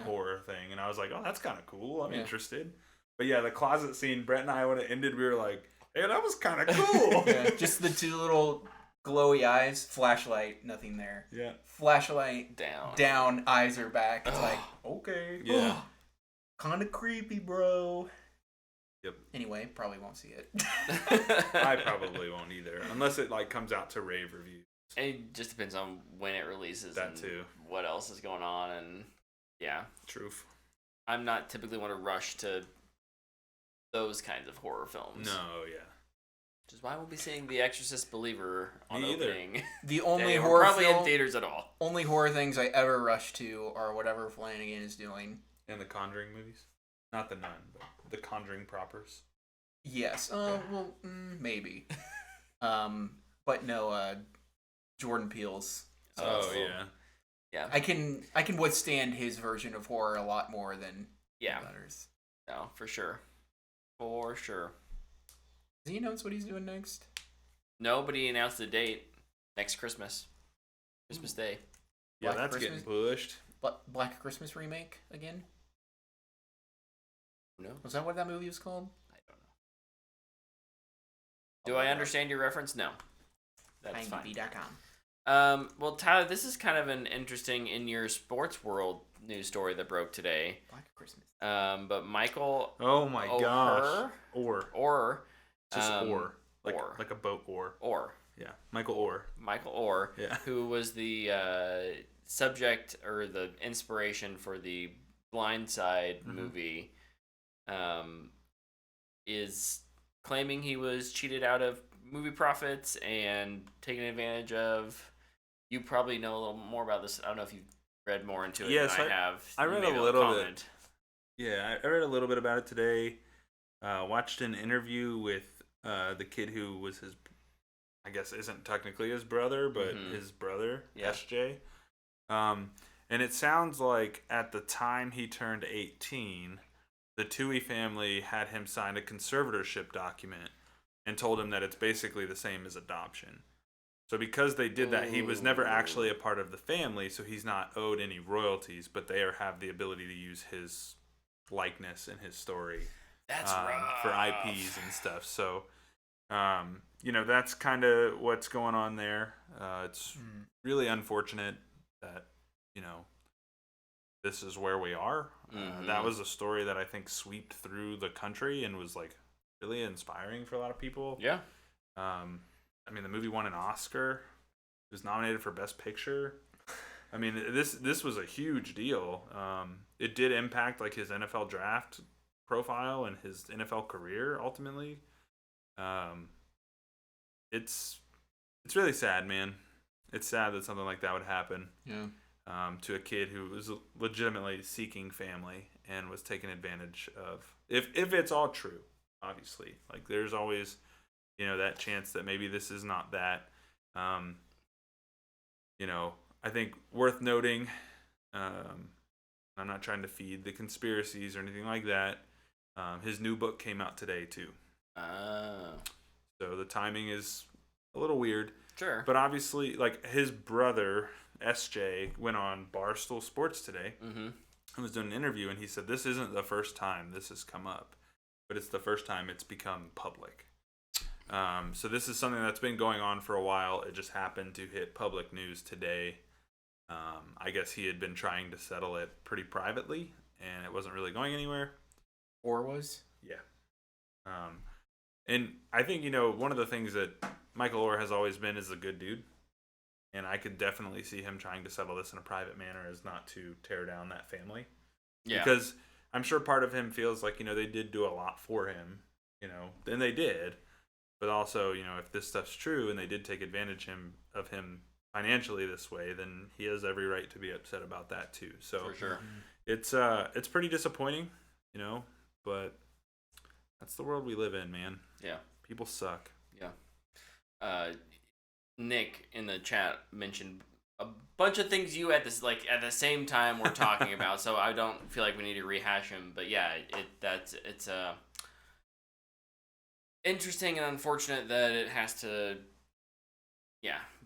horror thing, and I was like, oh, that's kind of cool. I'm interested. But yeah, the closet scene, Brett and I, when it ended, we were like, hey, that was kind of cool. Just the two little glowy eyes, flashlight, nothing there. Yeah, flashlight down, eyes are back. It's like, okay, yeah, kind of creepy, bro. Yep. Anyway, probably won't see it. I probably won't either, unless it like comes out to rave reviews. It just depends on when it releases. That and too. What else is going on, and Truth. I'm not typically one to rush to those kinds of horror films. No, yeah. Which is why I won't be seeing The Exorcist Believer on opening. The only horror probably in theaters at all. Only horror things I ever rush to are whatever Flanagan is doing. And the Conjuring movies, not the Nun, but the Conjuring propers. Yes. Maybe. But no. Jordan Peele's. Yeah. I can withstand his version of horror a lot more than others. No, for sure. For sure. Does he announce what he's doing next? No, but he announced the date. Next Christmas. Christmas Day. Yeah, that's getting pushed. Black Christmas remake again? No. Was that what that movie was called? I don't know. Do I understand your reference? No. That's fine. Well, Tyler, this is kind of an interesting in your sports world news story that broke today. Black Christmas. But Michael. Oh my gosh. Orr. Just Orr. Like a boat oar. Orr. Yeah. Michael Orr. Yeah. Who was the subject or the inspiration for the Blind Side movie, is claiming he was cheated out of movie profits and taken advantage of. You probably know a little more about this. I don't know if you've read more into it than I have. I read a little bit. Yeah, I read a little bit about it today. Watched an interview with the kid who was his, I guess isn't technically his brother, but his brother, SJ. And it sounds like at the time he turned 18, the Toohey family had him sign a conservatorship document and told him that it's basically the same as adoption. So because they did that, he was never actually a part of the family, so he's not owed any royalties, but they have the ability to use his likeness and his story for IPs and stuff. So, that's kind of what's going on there. It's really unfortunate that, this is where we are. That was a story that I think swept through the country and was like really inspiring for a lot of people. Yeah. The movie won an Oscar. It was nominated for Best Picture. This was a huge deal. It did impact like his NFL draft profile and his NFL career ultimately. It's really sad, man. It's sad that something like that would happen. Yeah. to a kid who was legitimately seeking family and was taken advantage of. If it's all true, obviously, like there's always, that chance that maybe this is not that. I think worth noting. I'm not trying to feed the conspiracies or anything like that. His new book came out today too. So the timing is a little weird. Sure. But obviously, like his brother SJ went on Barstool Sports today. Mm-hmm. And was doing an interview, and he said this isn't the first time this has come up, but it's the first time it's become public. So this is something that's been going on for a while. It just happened to hit public news today. I guess he had been trying to settle it pretty privately, and it wasn't really going anywhere. Or was? Yeah. And I think, one of the things that Michael Orr has always been is a good dude. And I could definitely see him trying to settle this in a private manner as not to tear down that family. Yeah. Because I'm sure part of him feels like, they did do a lot for him, and they did. But also, if this stuff's true and they did take advantage of him financially this way, then he has every right to be upset about that too. So for sure. It's pretty disappointing, but that's the world we live in, man. Yeah. People suck. Yeah. Nick in the chat mentioned a bunch of things you at the same time we're talking about, so I don't feel like we need to rehash them. But yeah, it's interesting and unfortunate that it has to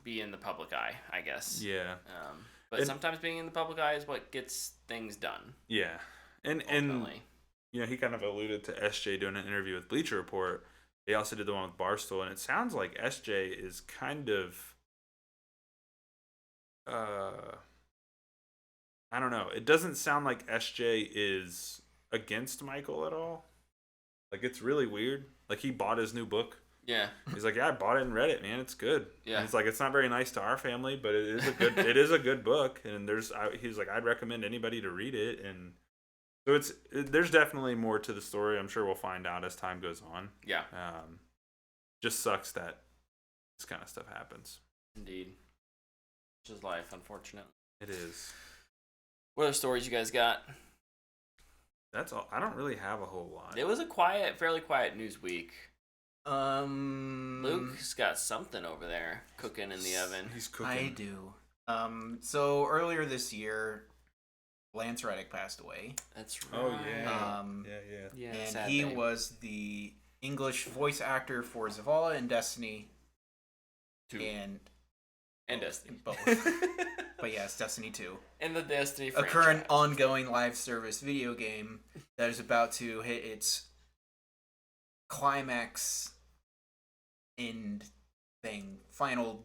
be in the public eye, I guess. Yeah. But sometimes being in the public eye is what gets things done. Yeah. And he kind of alluded to SJ doing an interview with Bleacher Report. They also did the one with Barstool, and it sounds like SJ is kind of, I don't know. It doesn't sound like SJ is against Michael at all. Like, it's really weird. Like, he bought his new book. Yeah. He's like, yeah, I bought it and read it, man. It's good. Yeah. And he's like, it's not very nice to our family, but it is a good book. And he's like, I'd recommend anybody to read it. And so there's definitely more to the story. I'm sure we'll find out as time goes on. Yeah. Just sucks that this kind of stuff happens. Indeed. Which is life, unfortunately. It is. What other stories you guys got? That's all. I don't really have a whole lot. It was a fairly quiet news week. Luke's got something over there cooking in the oven. He's cooking. I do. So earlier this year, Lance Reddick passed away. That's right. Oh yeah. Yeah. And he was the English voice actor for Zavala and Destiny. And Destiny. Both. But yes, Destiny 2. And the Destiny a franchise. current ongoing live service video game that is about to hit its climax end thing, final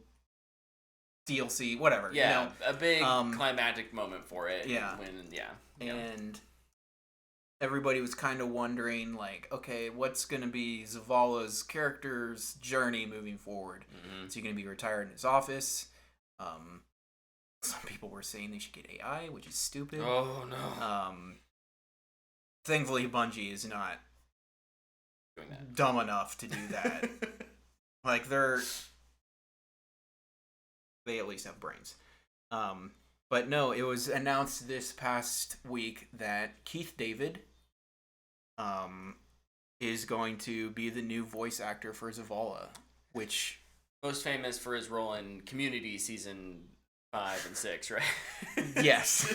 DLC, whatever. Yeah, a big climactic moment for it. Yeah. And everybody was kind of wondering, like, okay, what's going to be Zavala's character's journey moving forward? Mm-hmm. Is he going to be retired in his office? Some people were saying they should get AI, which is stupid. Oh, no. Thankfully, Bungie is not doing that. Dumb enough to do that. Like, they at least have brains. But no, it was announced this past week that Keith David is going to be the new voice actor for Zavala, which... Most famous for his role in Community Season 5 and 6, right? Yes.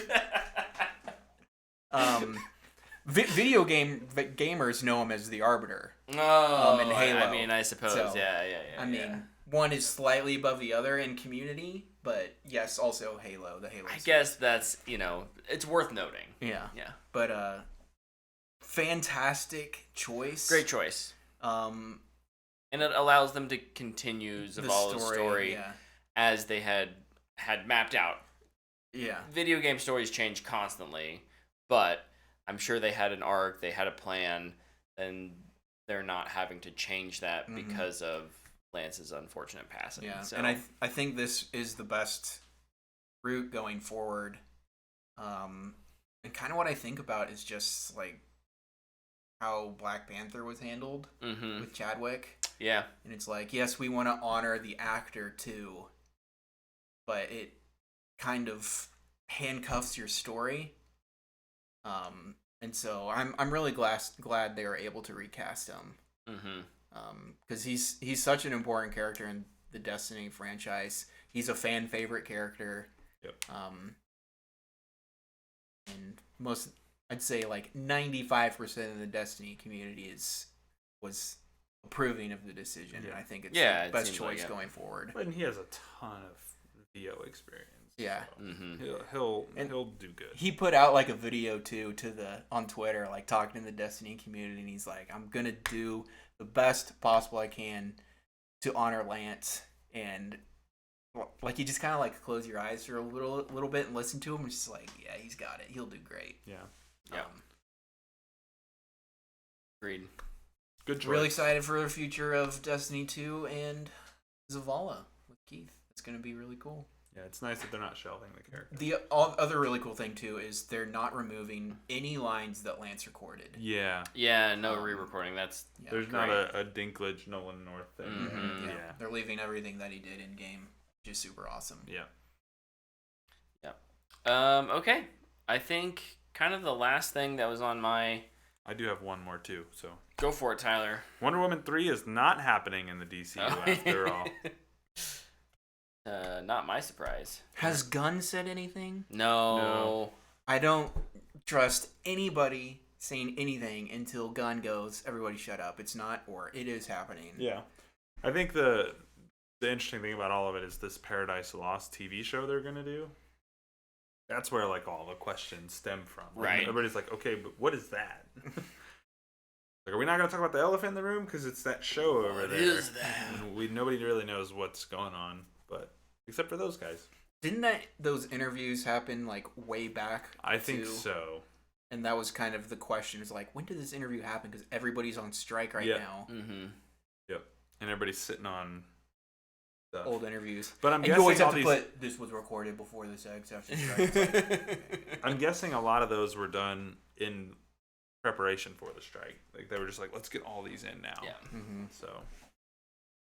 Video gamers know him as the Arbiter. Oh, in Halo. I mean, I suppose. So, yeah. I mean, one is slightly above the other in Community, but yes, also Halo, the Halo series. Guess that's, it's worth noting. Yeah. But, fantastic choice. Great choice. And it allows them to continue Zavala's story as they had mapped out. Yeah. Video game stories change constantly, but I'm sure they had an arc, they had a plan, and they're not having to change that because of Lance's unfortunate passing. Yeah, so. and I think this is the best route going forward. And kind of what I think about is just, like, how Black Panther was handled with Chadwick. Yeah. And it's like, yes, we want to honor the actor too, but it kind of handcuffs your story. And so I'm really glad they were able to recast him. Because he's such an important character in the Destiny franchise. He's a fan favorite character. Yep. And I'd say like 95% of the Destiny community was approving of the decision, and I think it's the best choice going forward. And he has a ton of VO experience. Yeah. So he'll do good. He put out like a video too on Twitter, like talking to the Destiny community, and he's like, "I'm gonna do the best possible I can to honor Lance," and like you just kind of like close your eyes for a little bit and listen to him. It's just like, yeah, he's got it. He'll do great. Yeah. Agreed. Good choice. Really excited for the future of Destiny 2 and Zavala with Keith. It's gonna be really cool. Yeah, it's nice that they're not shelving the character. The other really cool thing too is they're not removing any lines that Lance recorded. Yeah. Yeah, no re-recording. There's great. Not a Dinklage Nolan North thing. Yeah. They're leaving everything that he did in game, which is super awesome. Yeah. Okay. I think kind of the last thing that was on my... I do have one more too, so... Go for it, Tyler. Wonder Woman 3 is not happening in the DCU after all. Not my surprise. Has Gunn said anything? No. I don't trust anybody saying anything until Gunn goes, everybody shut up. It's not, or it is happening. Yeah. I think the interesting thing about all of it is this Paradise Lost TV show they're going to do. That's where like all the questions stem from. Like, right. Everybody's like, okay, but what is that? Like, are we not going to talk about the elephant in the room? Because it's that show over there. What is that? And nobody really knows what's going on, but except for those guys. Didn't those interviews happen like way back? I think so. And that was kind of the question: is like, when did this interview happen? Because everybody's on strike right now. Yep. And everybody's sitting on stuff. Old interviews. But I'm guessing you always have to put this was recorded before the exception strike. I'm guessing a lot of those were done in preparation for the strike. Like they were just like, let's get all these in now. Yeah. So.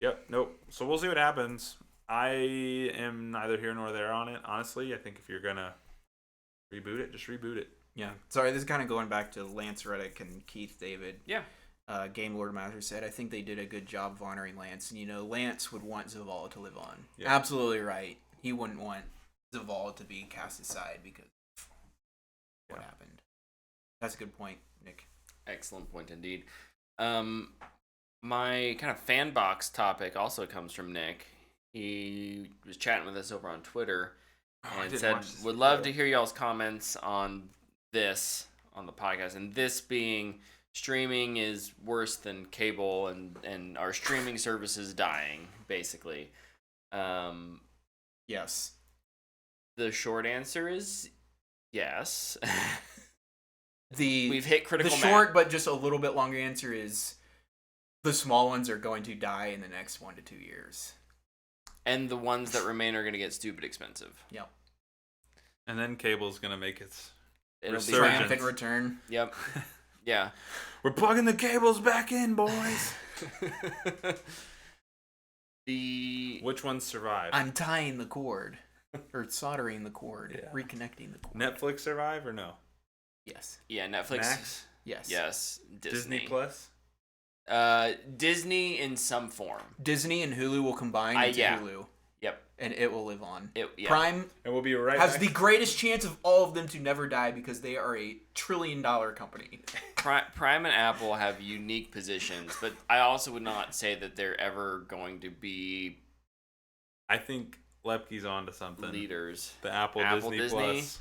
Yep. Nope. So we'll see what happens. I am neither here nor there on it. Honestly, I think if you're gonna reboot it, just reboot it. Yeah. Sorry, this is kind of going back to Lance Reddick and Keith David. Yeah. Game Lord Master said, I think they did a good job of honoring Lance. And, Lance would want Zavala to live on. Yeah. Absolutely right. He wouldn't want Zavala to be cast aside because of what happened. That's a good point, Nick. Excellent point indeed. My kind of Fanbox topic also comes from Nick. He was chatting with us over on Twitter and said, would love to hear y'all's comments on this on the podcast. And this being streaming is worse than cable and our streaming services dying, basically. Yes. The short answer is yes. We've hit critical mass. The short but just a little bit longer answer is the small ones are going to die in the next 1 to 2 years. And the ones that remain are going to get stupid expensive. Yep. And then cable's going to make its resurgence. Triumphant return. Yep. Yeah. We're plugging the cables back in, boys. Which ones survive? I'm tying the cord. Or soldering the cord. Yeah. Reconnecting the cord. Netflix survive or no? Yes. Yeah, Netflix. Max? Yes. Yes. Disney Plus? Disney in some form. Disney and Hulu will combine into Hulu. Yep. And it will live on. Prime and we'll be has the greatest chance of all of them to never die because they are a $1 trillion company. Prime and Apple have unique positions, but I also would not say that they're ever going to be... I think Lepke's onto something. Leaders. The Apple Disney Plus.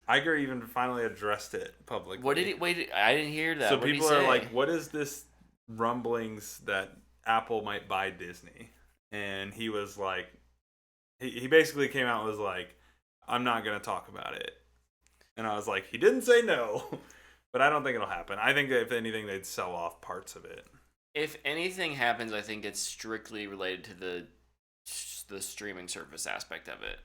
Iger even finally addressed it publicly. What did he? Wait, I didn't hear that. So people are like, "What is this rumblings that Apple might buy Disney?" And he was like, he basically came out and was like, "I'm not gonna talk about it." And I was like, he didn't say no, but I don't think it'll happen. I think that if anything, they'd sell off parts of it. If anything happens, I think it's strictly related to the streaming service aspect of it.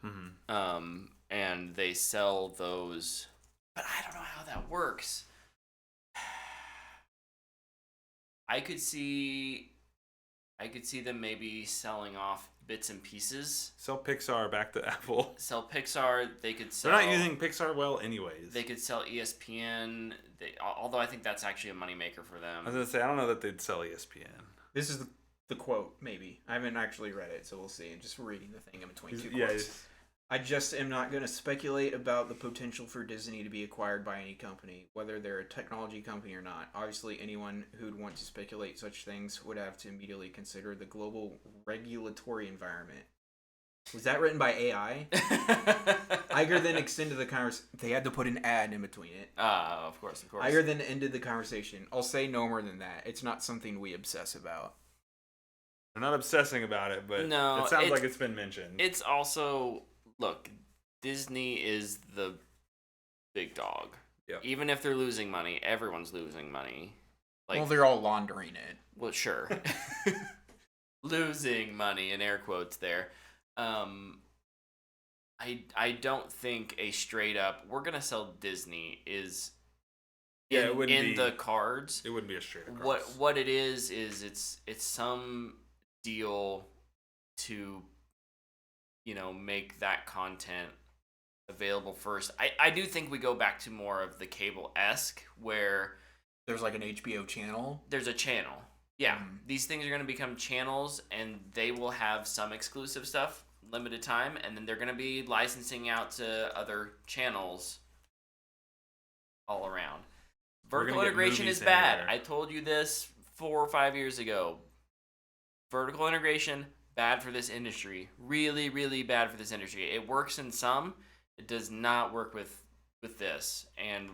And they sell those, but I don't know how that works. I could see them maybe selling off bits and pieces. Sell Pixar back to Apple. Sell Pixar. They could sell. They're not using Pixar well, anyways. They could sell ESPN. Although I think that's actually a moneymaker for them. I was gonna say I don't know that they'd sell ESPN. This is the quote. Maybe I haven't actually read it, so we'll see. I'm just reading the thing in between two quotes. I just am not going to speculate about the potential for Disney to be acquired by any company, whether they're a technology company or not. Obviously, anyone who'd want to speculate such things would have to immediately consider the global regulatory environment. Was that written by AI? Iger then extended the conversation. They had to put an ad in between it. Of course. Iger then ended the conversation. I'll say no more than that. It's not something we obsess about. I'm not obsessing about it, but no, it sounds like it's been mentioned. It's also... Look, Disney is the big dog. Yep. Even if they're losing money, everyone's losing money. Well, they're all laundering it. Well, sure. Losing money, in air quotes there. I don't think a straight up, we're going to sell Disney is in the cards. It wouldn't be a straight up cards. What it is it's some deal to... make that content available first. I do think we go back to more of the cable-esque, where... There's like an HBO channel? There's a channel. Yeah. These things are going to become channels, and they will have some exclusive stuff, limited time, and then they're going to be licensing out to other channels all around. Vertical integration is bad. I told you this 4 or 5 years ago. Vertical integration... bad for this industry. Really, really bad for this industry. It works in some. It does not work with this. And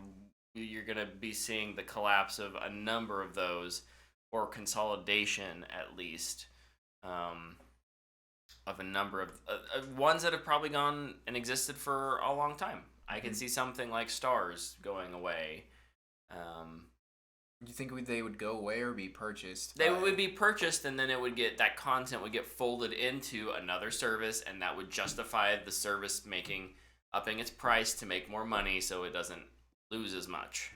you're going to be seeing the collapse of a number of those, or consolidation at least, of a number of ones that have probably gone and existed for a long time. I can see something like Stars going away. Do you think they would go away or be purchased? They would be purchased, and then that content would get folded into another service, and that would justify the service upping its price to make more money, so it doesn't lose as much.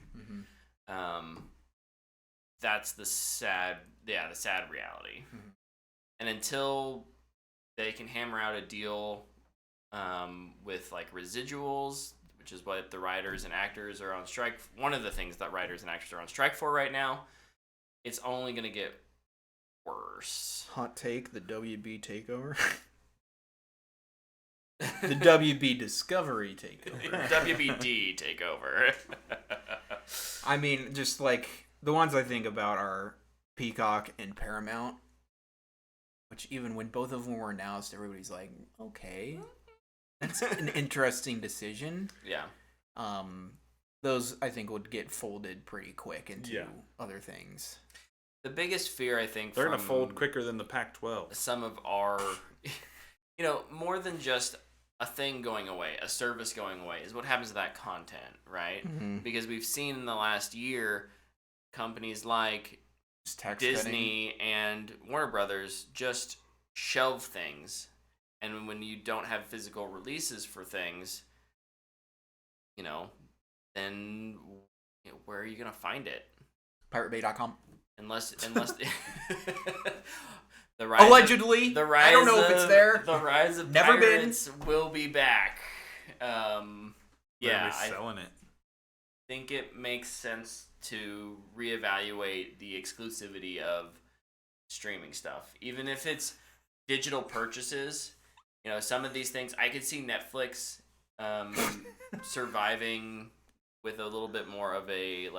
That's the sad reality. And until they can hammer out a deal with like residuals, which is what the writers and actors are on strike. One of the things that writers and actors are on strike for right now. It's only going to get worse. Hot take, the WB takeover. The WB Discovery takeover. WBD takeover. I mean, just like the ones I think about are Peacock and Paramount, which even when both of them were announced, everybody's like, okay. That's an interesting decision. Yeah. Those, I think, would get folded pretty quick into other things. The biggest fear, I think, they're going to fold quicker than the Pac-12. Some of our, more than just a thing going away, a service going away, is what happens to that content, right? Because we've seen in the last year, companies like Disney and Warner Brothers just shelve things. And when you don't have physical releases for things, then where are you going to find it? PirateBay.com. Unless allegedly, I don't know if it's there. The rise of Never pirates will be back. Selling it. I think it makes sense to reevaluate the exclusivity of streaming stuff, even if it's digital purchases. Some of these things, I could see Netflix surviving with a little bit more of a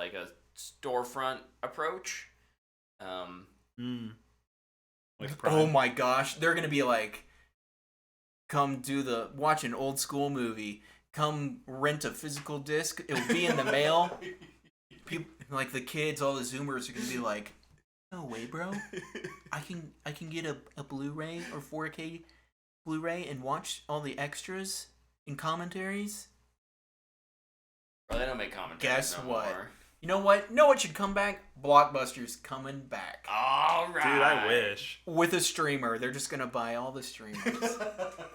storefront approach. Oh my gosh, they're gonna be like, come watch an old school movie, come rent a physical disc, it'll be in the mail. People, like the kids, all the Zoomers are gonna be like, no way, bro, I can get a Blu-ray or 4K Blu-ray and watch all the extras and commentaries. Well, they don't make commentaries. Guess no what? More. You know what? Know what should come back? Blockbuster's coming back. All right. Dude, I wish. With a streamer. They're just going to buy all the streamers.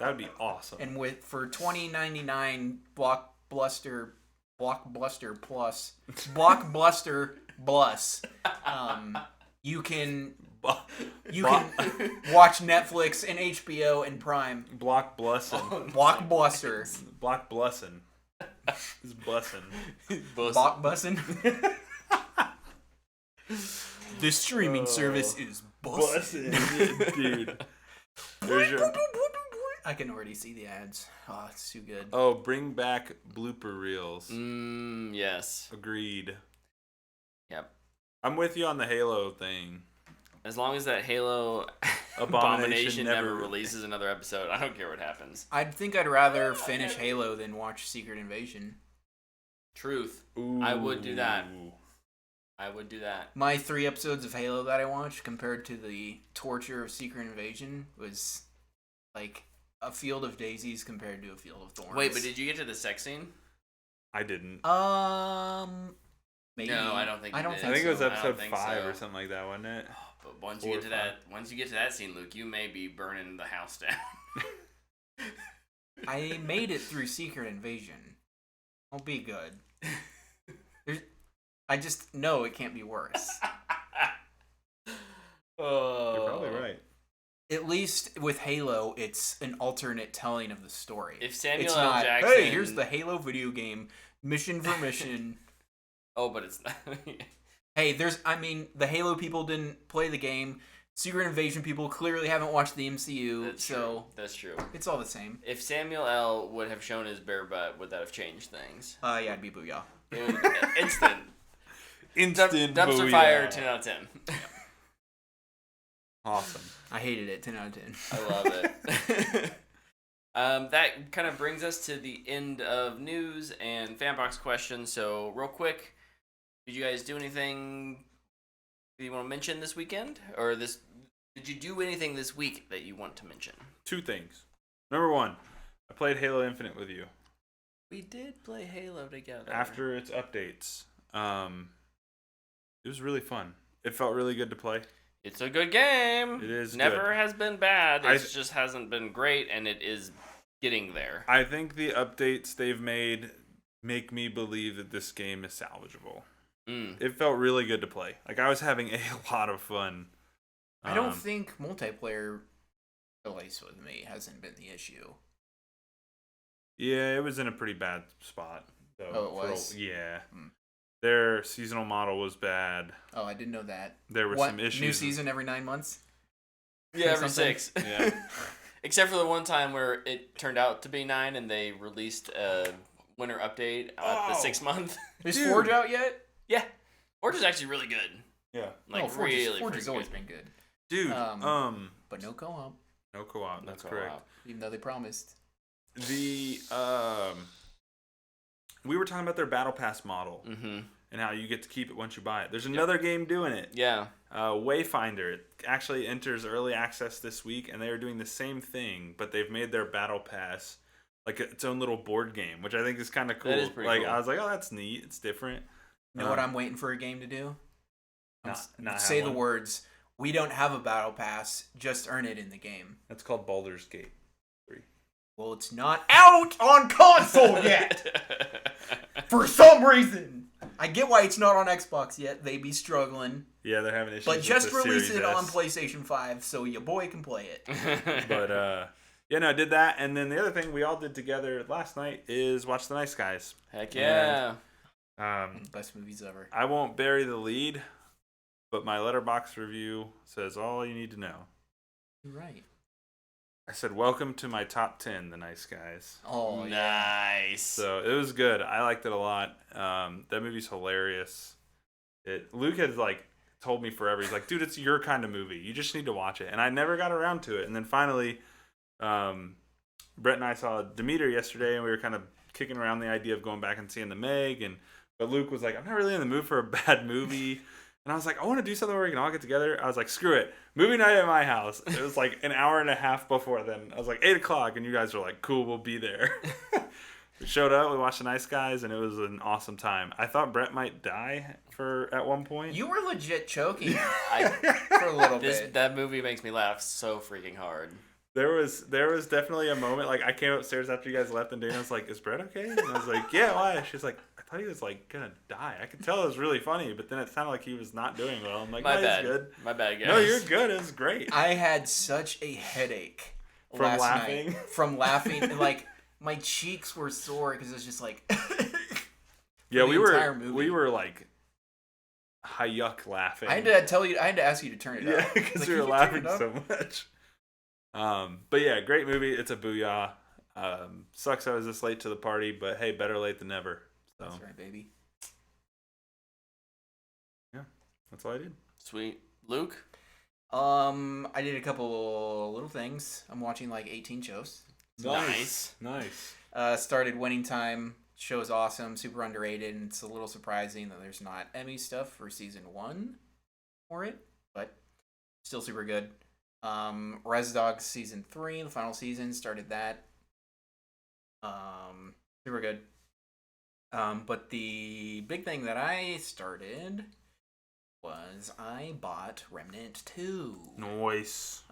That would be awesome. And for $20.99 Blockbuster Plus, you can You can watch Netflix and HBO and Prime. Blockbussin'. Blockbuster. Blockbussin'. It's bussin'. Blockbussin'. The streaming service is bussin'. Dude. I can already see the ads. Oh, it's too good. Oh, bring back blooper reels. Yes. Agreed. Yep. I'm with you on the Halo thing. As long as that Halo Abomination never releases another episode, I don't care what happens. I think I'd rather finish Halo than watch Secret Invasion. Truth. Ooh. I would do that. I would do that. My 3 episodes of Halo that I watched compared to the torture of Secret Invasion was like a field of daisies compared to a field of thorns. Wait, but did you get to the sex scene? I didn't. Maybe. No, I don't think you did. I think it was I episode don't think 5 so. or something like that, wasn't it? But once you get to that scene, Luke, you may be burning the house down. I made it through Secret Invasion. I'll be good. I just know it can't be worse. You're probably right. At least with Halo, it's an alternate telling of the story. If Samuel it's L. not, Jackson... hey, here's the Halo video game, mission for mission. Oh, but it's not... Hey, the Halo people didn't play the game. Secret Invasion people clearly haven't watched the MCU, That's true. It's all the same. If Samuel L. would have shown his bare butt, would that have changed things? Yeah, it'd be booyah. Instant. Instant dumpster booyah. fire, 10 out of 10. Awesome. I hated it, 10 out of 10. I love it. That kind of brings us to the end of news and Fanbox questions. So, real quick, did you guys do anything that you want to mention this weekend? Or did you do anything this week that you want to mention? 2 things. Number 1, I played Halo Infinite with you. We did play Halo together. After its updates. It was really fun. It felt really good to play. It's a good game. It is Never good. has been bad. It just hasn't been great, and it is getting there. I think the updates they've made make me believe that this game is salvageable. It felt really good to play. Like, I was having a lot of fun. I don't think multiplayer, at least with me, hasn't been the issue. Yeah, it was in a pretty bad spot. Though, it was? Yeah. Their seasonal model was bad. Oh, I didn't know that. There were some issues. New season every 9 months? Yeah, every 6. Yeah. Except for the one time where it turned out to be 9 and they released a winter update at the 6th month. Is Forge out yet? Yeah. Forge is actually really good. Yeah. Like, Forge has always been good. Dude, but no co-op. No co-op, that's co-op. correct. Even though they promised. We were talking about their Battle Pass model. Mm-hmm. And how you get to keep it once you buy it. There's another game doing it. Yeah. Wayfinder. It actually enters early access this week, and they are doing the same thing, but they've made their Battle Pass like its own little board game, which I think is kind of cool. That is pretty cool. I was like, oh, that's neat. It's different. You know what I'm waiting for a game to do? Not say the words, we don't have a Battle Pass, just earn it in the game. That's called Baldur's Gate 3. Well, it's not out on console yet! For some reason! I get why it's not on Xbox yet. They be struggling. Yeah, they're having issues But with just the release Series it S. on PlayStation 5 so your boy can play it. But, yeah, no, I did that. And then the other thing we all did together last night is watch The Nice Guys. Heck yeah. And, best movies ever. I won't bury the lead, but my Letterboxd review says all you need to know. You're right. I said, welcome to my top 10, The Nice Guys. Oh, nice. So it was good. I liked it a lot. That movie's hilarious. Luke had told me forever. He's like, dude, it's your kind of movie. You just need to watch it. And I never got around to it. And then finally, Brett and I saw Demeter yesterday, and we were kind of kicking around the idea of going back and seeing the Meg. But Luke was like, I'm not really in the mood for a bad movie. And I was like, I want to do something where we can all get together. I was like, screw it. Movie night at my house. It was like an hour and a half before then. I was like, 8 o'clock. And you guys were like, cool, we'll be there. We showed up. We watched The Nice Guys. And it was an awesome time. I thought Brett might die at one point. You were legit choking for a little bit. That movie makes me laugh so freaking hard. There was definitely a moment, like, I came upstairs after you guys left, and Dana was like, "Is Brett okay?" And I was like, "Yeah, why?" She's like, "I thought he was, like, gonna die." I could tell it was really funny, but then it sounded like he was not doing well. I'm like, My "No, bad. he's good." My bad, guys. No, you're good. It was great. I had such a headache From last laughing? night. From laughing. And, like, my cheeks were sore because it was just like... Yeah, we entire movie. were, like, yuck laughing. I had to ask you to turn it up. Yeah, because we were laughing so much. But yeah, great movie. It's a booyah. Sucks I was this late to the party, but hey, better late than never. So. That's right, baby. Yeah, that's all I did. Sweet. Luke? I did a couple little things. I'm watching like 18 shows. Nice. Started Winning Time. Show's awesome, super underrated, and it's a little surprising that there's not Emmy stuff for season 1 for it, but still super good. Res Dogs season 3, the final season, started that. Super good. But the big thing that I started was I bought Remnant 2. Nice.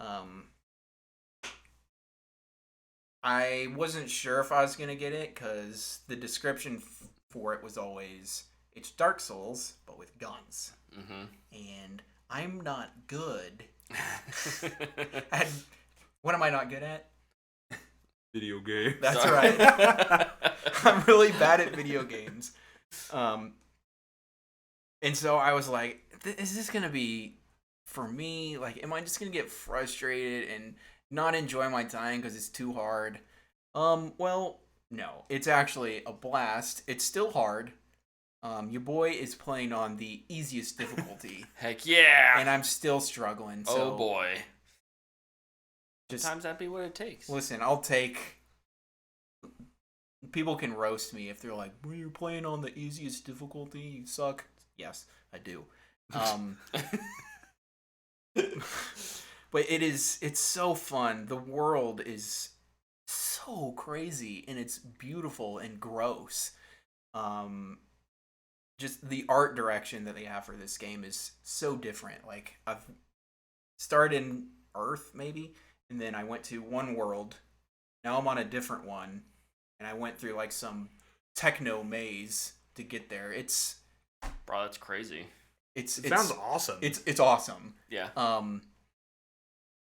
I wasn't sure if I was going to get it because the description for it was always, it's Dark Souls, but with guns. Mm-hmm. And I'm not good. What am I not good at? Video game. That's right. I'm really bad at video games. And so I was like, is this going to be for me? Like, am I just going to get frustrated and not enjoy my time because it's too hard? Well, no. It's actually a blast. It's still hard. Your boy is playing on the easiest difficulty. Heck yeah! And I'm still struggling. So oh boy. Just, sometimes that be what it takes. Listen, I'll take... People can roast me if they're like, well, you're playing on the easiest difficulty, you suck. Yes, I do. But it's so fun. The world is so crazy, and it's beautiful and gross. Just the art direction that they have for this game is so different. Like, I've started in Earth, maybe, and then I went to one world. Now I'm on a different one, and I went through, like, some techno maze to get there. Bro, that's crazy. It sounds awesome. It's awesome. Yeah.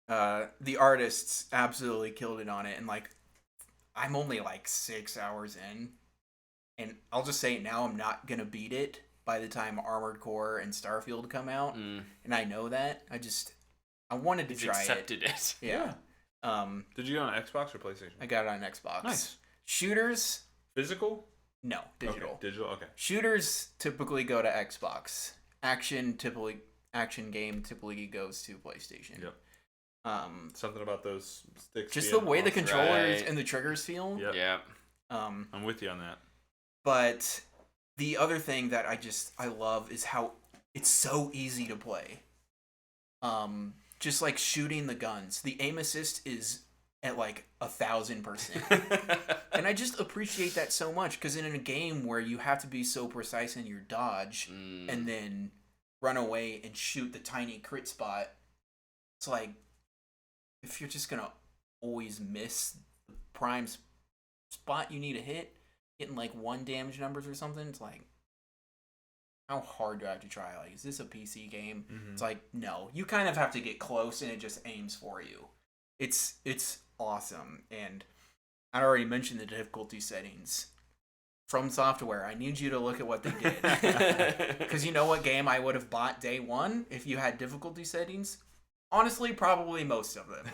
The artists absolutely killed it on it, and, like, I'm only, like, 6 hours in, and I'll just say now I'm not gonna beat it by the time Armored Core and Starfield come out, and I know that. I wanted to try accepted it. Yeah. Did you get on Xbox or PlayStation? I got it on Xbox. Nice. Shooters? Physical? No, digital. Okay, digital, okay. Shooters typically go to Xbox. Action game typically goes to PlayStation. Yep. Something about those sticks. Just the way the controllers and the triggers feel. Yep. Yeah. I'm with you on that. But the other thing that I love is how it's so easy to play. Just like shooting the guns. The aim assist is at like 1,000%. And I just appreciate that so much, because in a game where you have to be so precise in your dodge and then run away and shoot the tiny crit spot, it's like, if you're just gonna always miss the prime spot you need to hit, getting like 1 damage numbers or something, it's like, how hard do I have to try? Like, is this a PC game? Mm-hmm. It's like, no. You kind of have to get close and it just aims for you. It's awesome. And I already mentioned the difficulty settings. From Software, I need you to look at what they did. Because you know what game I would have bought day one if you had difficulty settings? Honestly, probably most of them.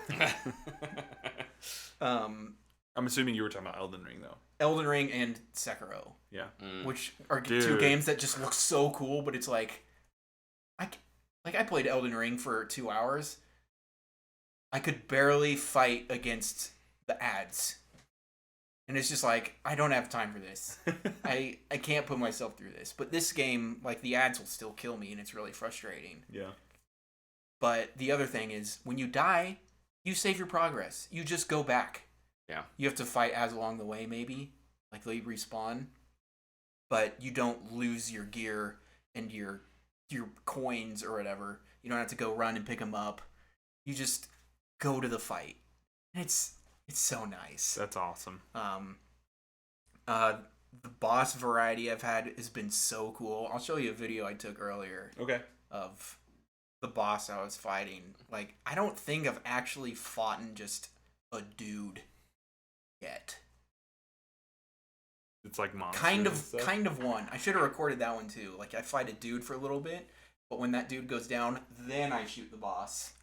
I'm assuming you were talking about Elden Ring, though. Elden Ring and Sekiro. Yeah. Which are two games that just look so cool, but it's like... I played Elden Ring for 2 hours. I could barely fight against the ads. And it's just like, I don't have time for this. I can't put myself through this. But this game, like, the ads will still kill me, and it's really frustrating. Yeah. But the other thing is, when you die, you save your progress. You just go back. Yeah. You have to fight ads along the way, maybe. Like, they respawn. But you don't lose your gear and your coins or whatever. You don't have to go run and pick them up. You just go to the fight. It's so nice. That's awesome. The boss variety I've had has been so cool. I'll show you a video I took earlier. Okay. Of the boss I was fighting. Like, I don't think I've actually fought just a dude yet. It's like monsters. Kind of one. I should have recorded that one too. Like, I fight a dude for a little bit, but when that dude goes down, then I shoot the boss,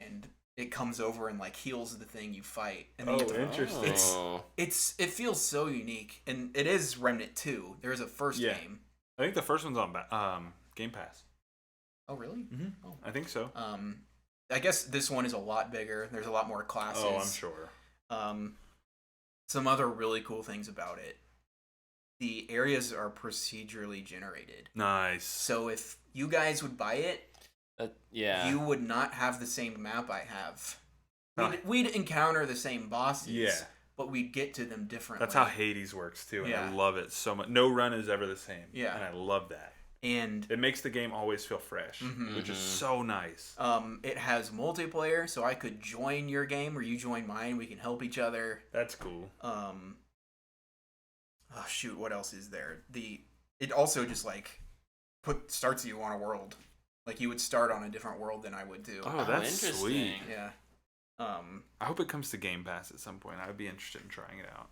and it comes over and like heals the thing you fight. And then interesting. It feels so unique, and it is Remnant 2. There's a first game. I think the first one's on Game Pass. Oh really? Mm-hmm. Oh. I think so. I guess this one is a lot bigger. There's a lot more classes. Oh, I'm sure. Some other really cool things about it. The areas are procedurally generated. Nice. So if you guys would buy it, you would not have the same map I have. We'd encounter the same bosses, but we'd get to them differently. That's how Hades works too, and I love it so much. No run is ever the same, and I love that. And it makes the game always feel fresh, which is so nice. It has multiplayer, so I could join your game or you join mine. We can help each other. That's cool. Oh shoot, what else is there? It also just like starts you on a world. Like you would start on a different world than I would too. Oh, that's sweet. Yeah. I hope it comes to Game Pass at some point. I would be interested in trying it out.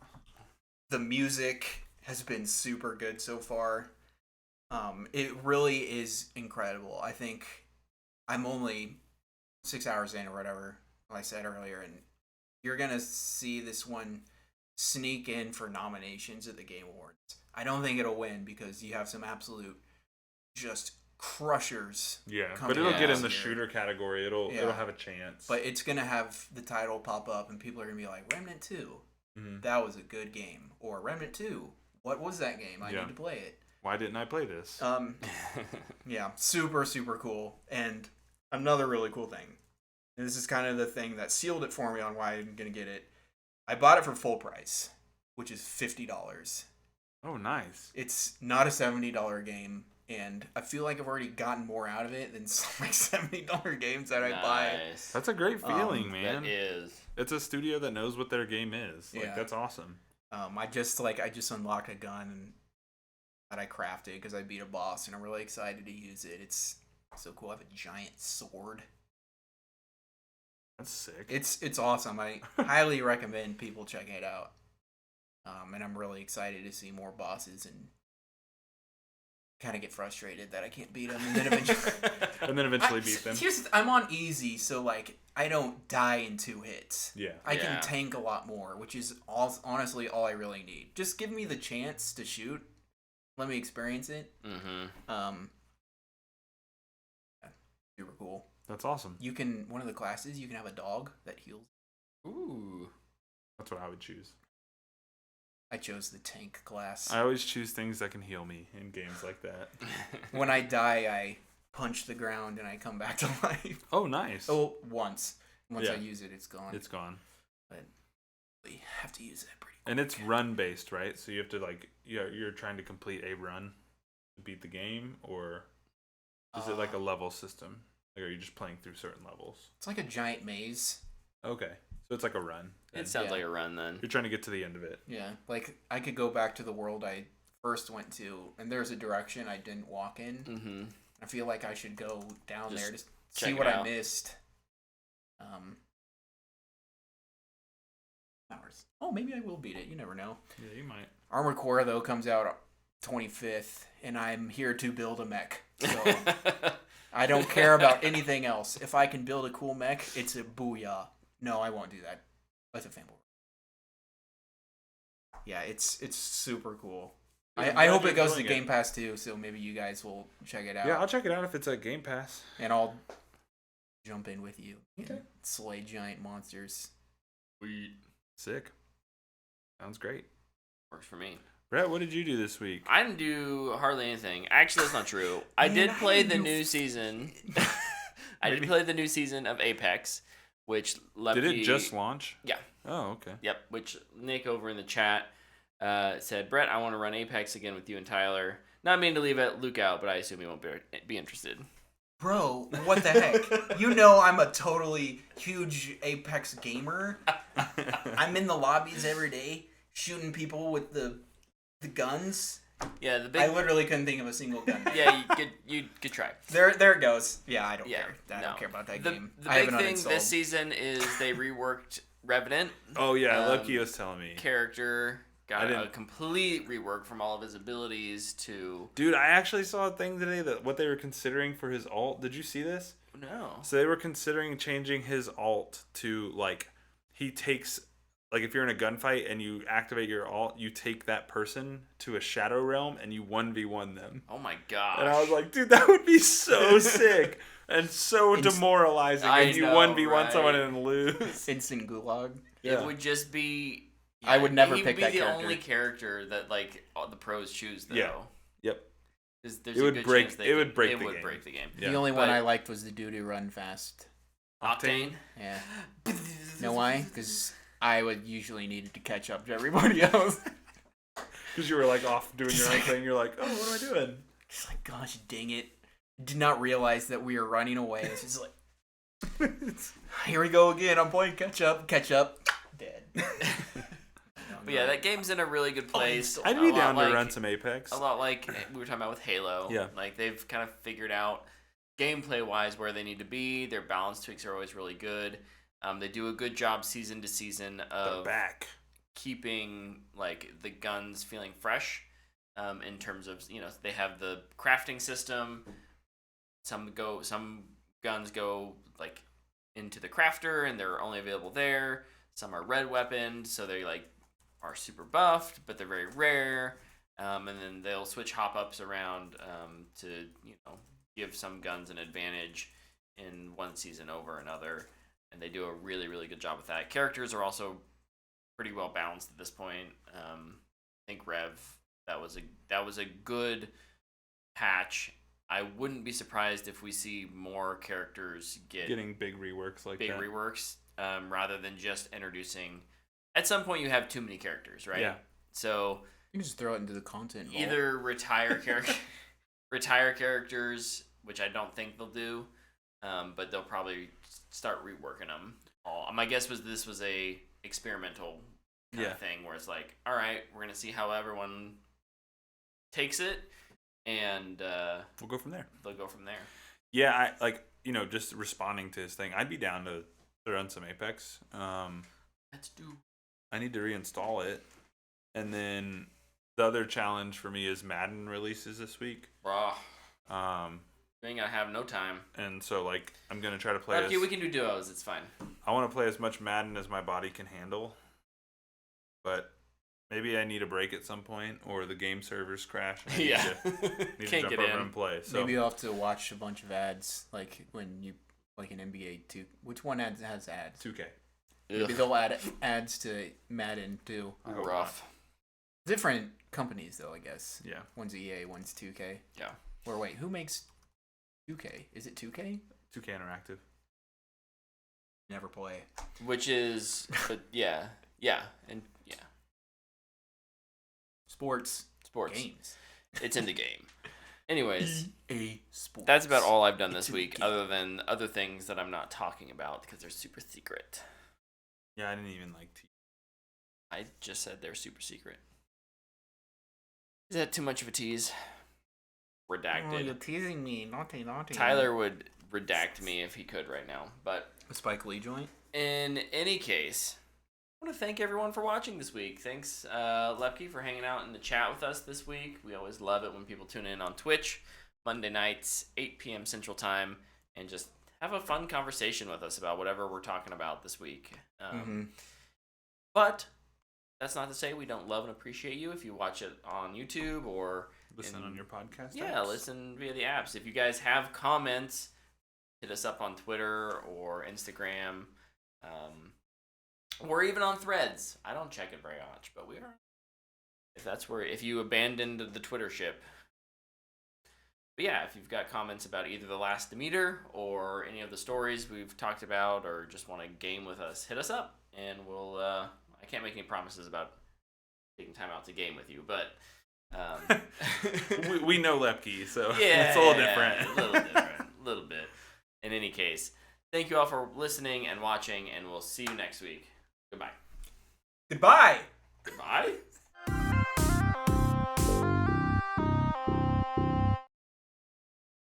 The music has been super good so far. It really is incredible. I think I'm only 6 hours in or whatever, like I said earlier, and you're gonna see this one sneak in for nominations at the Game Awards. I don't think it'll win because you have some absolute just crushers. Yeah, but it'll get in the shooter category. It'll have a chance. But it's gonna have the title pop up, and people are gonna be like, Remnant 2, that was a good game, or Remnant 2, what was that game? I need to play it. Why didn't I play this? Yeah, super, super cool. And another really cool thing, and this is kind of the thing that sealed it for me on why I'm going to get it. I bought it for full price, which is $50. Oh, nice. It's not a $70 game, and I feel like I've already gotten more out of it than some like $70 games that I buy. That's a great feeling, man. That is. It's a studio that knows what their game is. Like, that's awesome. I just unlocked a gun and that I crafted because I beat a boss, and I'm really excited to use it. It's so cool. I have a giant sword. That's sick. It's awesome. I highly recommend people checking it out. And I'm really excited to see more bosses and kind of get frustrated that I can't beat them, and then eventually beat them. I'm on easy, so like I don't die in 2 hits. Yeah, I can tank a lot more, which is honestly all I really need. Just give me the chance to shoot. Let me experience it. Super cool. That's awesome. One of the classes, you can have a dog that heals. Ooh. That's what I would choose. I chose the tank class. I always choose things that can heal me in games like that. When I die, I punch the ground and I come back to life. Oh, nice. Oh, once. Once I use it, it's gone. It's gone. But we have to use it pretty quick. And it's run based, right? So you have to you're trying to complete a run to beat the game, or is it like a level system? Like, are you just playing through certain levels? It's like a giant maze. Okay, so it's like a run. It sounds like a run then. You're trying to get to the end of it. Yeah, like I could go back to the world I first went to, and there's a direction I didn't walk in. Mm-hmm. I feel like I should go down there to see what I missed. Hours. Oh, maybe I will beat it. You never know. Yeah, you might. Armored Core though comes out 25th, and I'm here to build a mech. So I don't care about anything else. If I can build a cool mech, it's a booyah. No, I won't do that. That's a fanboy. Yeah, it's super cool. I hope it goes to Game Pass too, so maybe you guys will check it out. Yeah, I'll check it out if it's at Game Pass. And I'll jump in with you. Okay. And slay giant monsters. Sweet. Sick. Sounds great. Works for me. Brett, what did you do this week? I didn't do hardly anything. Actually, that's not true. I did play the new season. I did play the new season of Apex, which Did it just launch? Yeah. Oh, okay. Yep, which Nick over in the chat said, Brett, I want to run Apex again with you and Tyler. Not mean to leave Luke out, but I assume he won't be interested. Bro, what the heck? You know I'm a totally huge Apex gamer. I'm in the lobbies every day shooting people with the guns. Yeah, I literally couldn't think of a single gun. Yeah, you could try. There it goes. Yeah, I don't care. I don't care about that game. The big thing this season is they reworked Revenant. Oh yeah, Loki was telling me. Character got a complete rework from all of his abilities to. Dude, I actually saw a thing today that what they were considering for his alt. Did you see this? No. So they were considering changing his alt to like he takes. Like, if you're in a gunfight and you activate your alt, you take that person to a shadow realm and you 1v1 them. Oh my gosh. And I was like, dude, that would be so sick and so demoralizing if you 1v1 someone and lose. Instant gulag. Yeah. It would just be... I would never pick that character. He would be the only character that, like, all the pros choose, though. Yeah. Yep. There's a good chance it would break the game. Yeah. The only one I liked was the dude who run fast. Octane? Yeah. You know why? Because... I would usually needed to catch up to everybody else. Because you were like off doing your own thing. You're like, oh, what am I doing? Just like, gosh, dang it. Did not realize that we were running away. It's just like, here we go again. I'm playing catch up, dead. But yeah, that game's in a really good place. I'd be down to run some Apex. A lot like we were talking about with Halo. Yeah. Like they've kind of figured out gameplay-wise where they need to be. Their balance tweaks are always really good. They do a good job season to season of keeping like the guns feeling fresh. In terms of they have the crafting system. Some guns go like into the crafter and they're only available there. Some are red weaponed, so they like are super buffed, but they're very rare. And then they'll switch hop ups around to give some guns an advantage in one season over another. And they do a really, really good job with that. Characters are also pretty well balanced at this point. I think Rev, that was a good patch. I wouldn't be surprised if we see more characters getting big reworks like big reworks, rather than just introducing. At some point, you have too many characters, right? Yeah. So you can just throw it into the content. Either retire characters, which I don't think they'll do, but they'll probably start reworking them all. My guess was this was a experimental kind of thing where it's like, all right, we're gonna see how everyone takes it, and we'll go from there. They'll go from there. Yeah, just responding to his thing. I'd be down to run some Apex. Let's do. I need to reinstall it, and then the other challenge for me is Madden releases this week. You ain't gonna have no time. And so, I'm gonna try to play. Okay, we can do duos. It's fine. I want to play as much Madden as my body can handle, but maybe I need a break at some point, or the game servers crash. And I need to jump over and play. So maybe you'll have to watch a bunch of ads, like when you an NBA 2. Which one has ads? 2K. Maybe they'll add ads to Madden too. Rough. Different companies though, I guess. Yeah. One's EA, one's 2K. Yeah. Or wait, who makes 2K? Is it 2K? 2K Interactive. Never play. Which is, yeah. Sports. Games. It's in the game. Anyways, EA Sports. That's about all I've done this week, other than other things that I'm not talking about because they're super secret. Yeah, I didn't even I just said they're super secret. Is that too much of a tease? Redacted. Oh, you're teasing me. Naughty. Tyler would redact me if he could right now, but... A Spike Lee joint? In any case, I want to thank everyone for watching this week. Thanks, Lepke, for hanging out in the chat with us this week. We always love it when people tune in on Twitch, Monday nights, 8 p.m. Central Time, and just have a fun conversation with us about whatever we're talking about this week. But that's not to say we don't love and appreciate you if you watch it on YouTube or... Listen on your podcast Yeah, apps. Listen via the apps. If you guys have comments, hit us up on Twitter or Instagram, or even on Threads. I don't check it very much, but we are. If you abandoned the Twitter ship. But yeah, if you've got comments about either the last Demeter or any of the stories we've talked about, or just want to game with us, hit us up, and we'll. I can't make any promises about taking time out to game with you, but. we know Lepke, so yeah, it's a little different. A little bit. In any case, thank you all for listening and watching, and we'll see you next week. Goodbye. Goodbye. Goodbye?